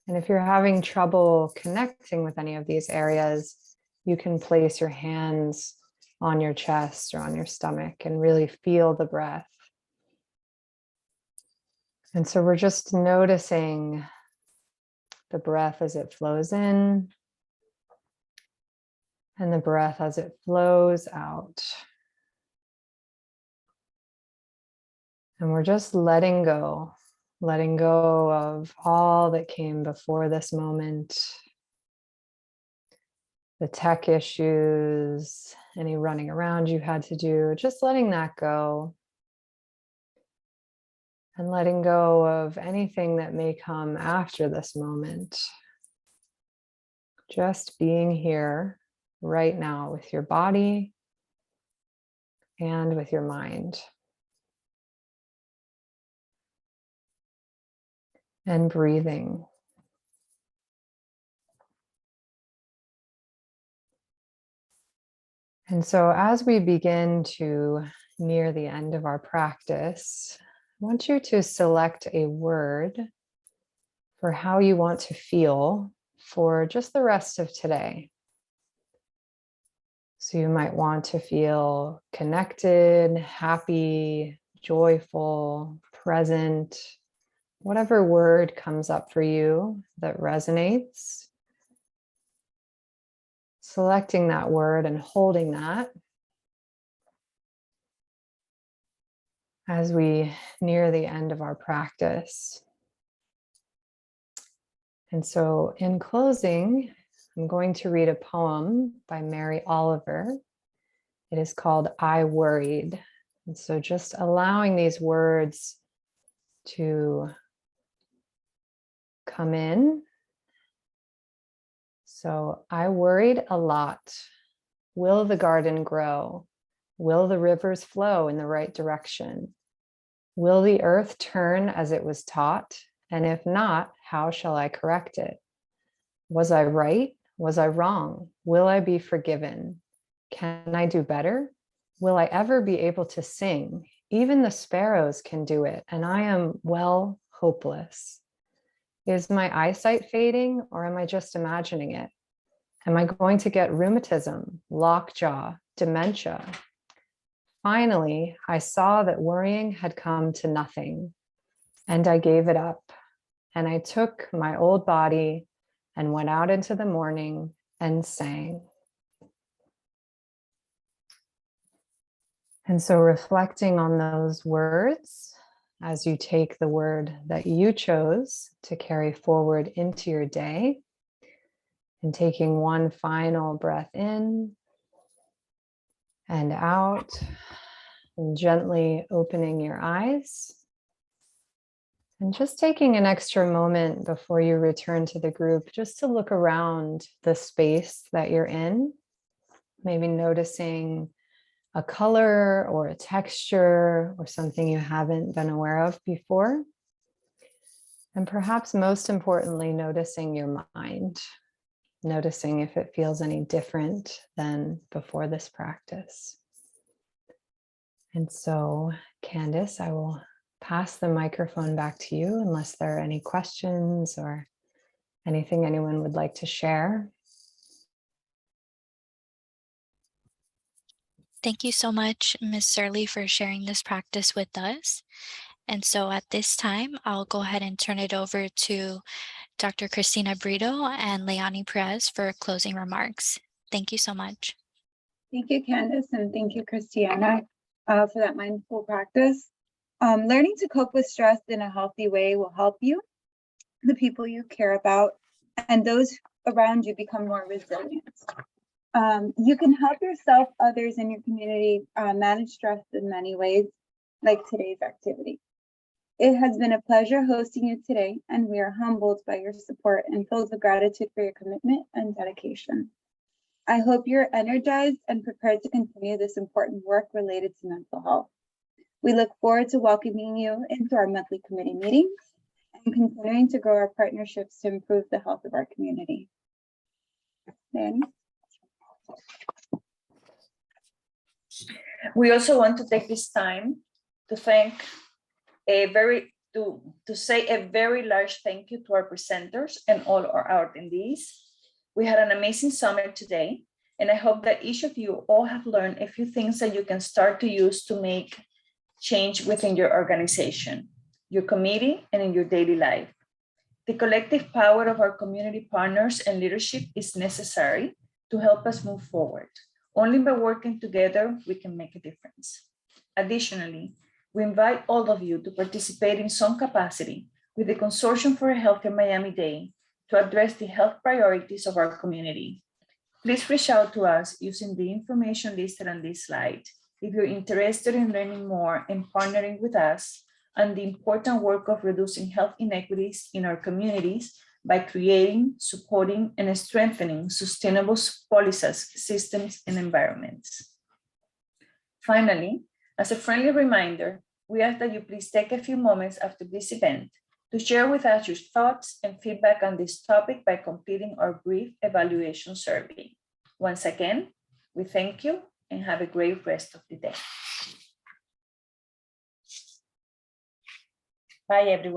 And if you're having trouble connecting with any of these areas, you can place your hands on your chest or on your stomach and really feel the breath. And so we're just noticing the breath as it flows in and the breath as it flows out. And we're just letting go of all that came before this moment. The tech issues, any running around you had to do, just letting that go. And letting go of anything that may come after this moment. Just being here right now with your body and with your mind. and breathing. And so as we begin to near the end of our practice, I want you to select a word for how you want to feel for just the rest of today. So you might want to feel connected, happy, joyful, present, whatever word comes up for you that resonates. Selecting that word and holding that as we near the end of our practice. And so in closing, I'm going to read a poem by Mary Oliver. It is called I Worried. And so just allowing these words to come in. So I worried a lot. Will the garden grow? Will the rivers flow in the right direction? Will the earth turn as it was taught? And if not, how shall I correct it? Was I right? Was I wrong? Will I be forgiven? Can I do better? Will I ever be able to sing? Even the sparrows can do it, and I am, well, hopeless. Is my eyesight fading, or am I just imagining it? Am I going to get rheumatism, lockjaw, dementia? Finally, I saw that worrying had come to nothing, and I gave it up. And I took my old body and went out into the morning and sang. And so reflecting on those words as you take the word that you chose to carry forward into your day, and taking one final breath in and out, and gently opening your eyes. And just taking an extra moment before you return to the group, just to look around the space that you're in, maybe noticing a color or a texture or something you haven't been aware of before. And perhaps most importantly, noticing your mind, noticing if it feels any different than before this practice. And so, Candace, I will pass the microphone back to you unless there are any questions or anything anyone would like to share. Thank you so much, Ms. Surley, for sharing this practice with us. And so at this time, I'll go ahead and turn it over to Dr. Christina Brito and Leonie Perez for closing remarks. Thank you so much. Thank you, Candace, and thank you, Christiana, for that mindful practice. Learning to cope with stress in a healthy way will help you, the people you care about, and those around you become more resilient. You can help yourself, others, in your community manage stress in many ways, like today's activity. It has been a pleasure hosting you today, and we are humbled by your support and filled with gratitude for your commitment and dedication. I hope you're energized and prepared to continue this important work related to mental health. We look forward to welcoming you into our monthly committee meetings and continuing to grow our partnerships to improve the health of our community. Danny? We also want to take this time to thank to say a very large thank you to our presenters and all our attendees. We had an amazing summit today, and I hope that each of you all have learned a few things that you can start to use to make change within your organization, your committee, and in your daily life. The collective power of our community partners and leadership is necessary to help us move forward. Only by working together, we can make a difference. Additionally, we invite all of you to participate in some capacity with the Consortium for a Healthier Miami-Dade to address the health priorities of our community. Please reach out to us using the information listed on this slide if you're interested in learning more and partnering with us on the important work of reducing health inequities in our communities by creating, supporting, and strengthening sustainable policies, systems, and environments. Finally, as a friendly reminder, we ask that you please take a few moments after this event to share with us your thoughts and feedback on this topic by completing our brief evaluation survey. Once again, we thank you and have a great rest of the day. Bye, everyone.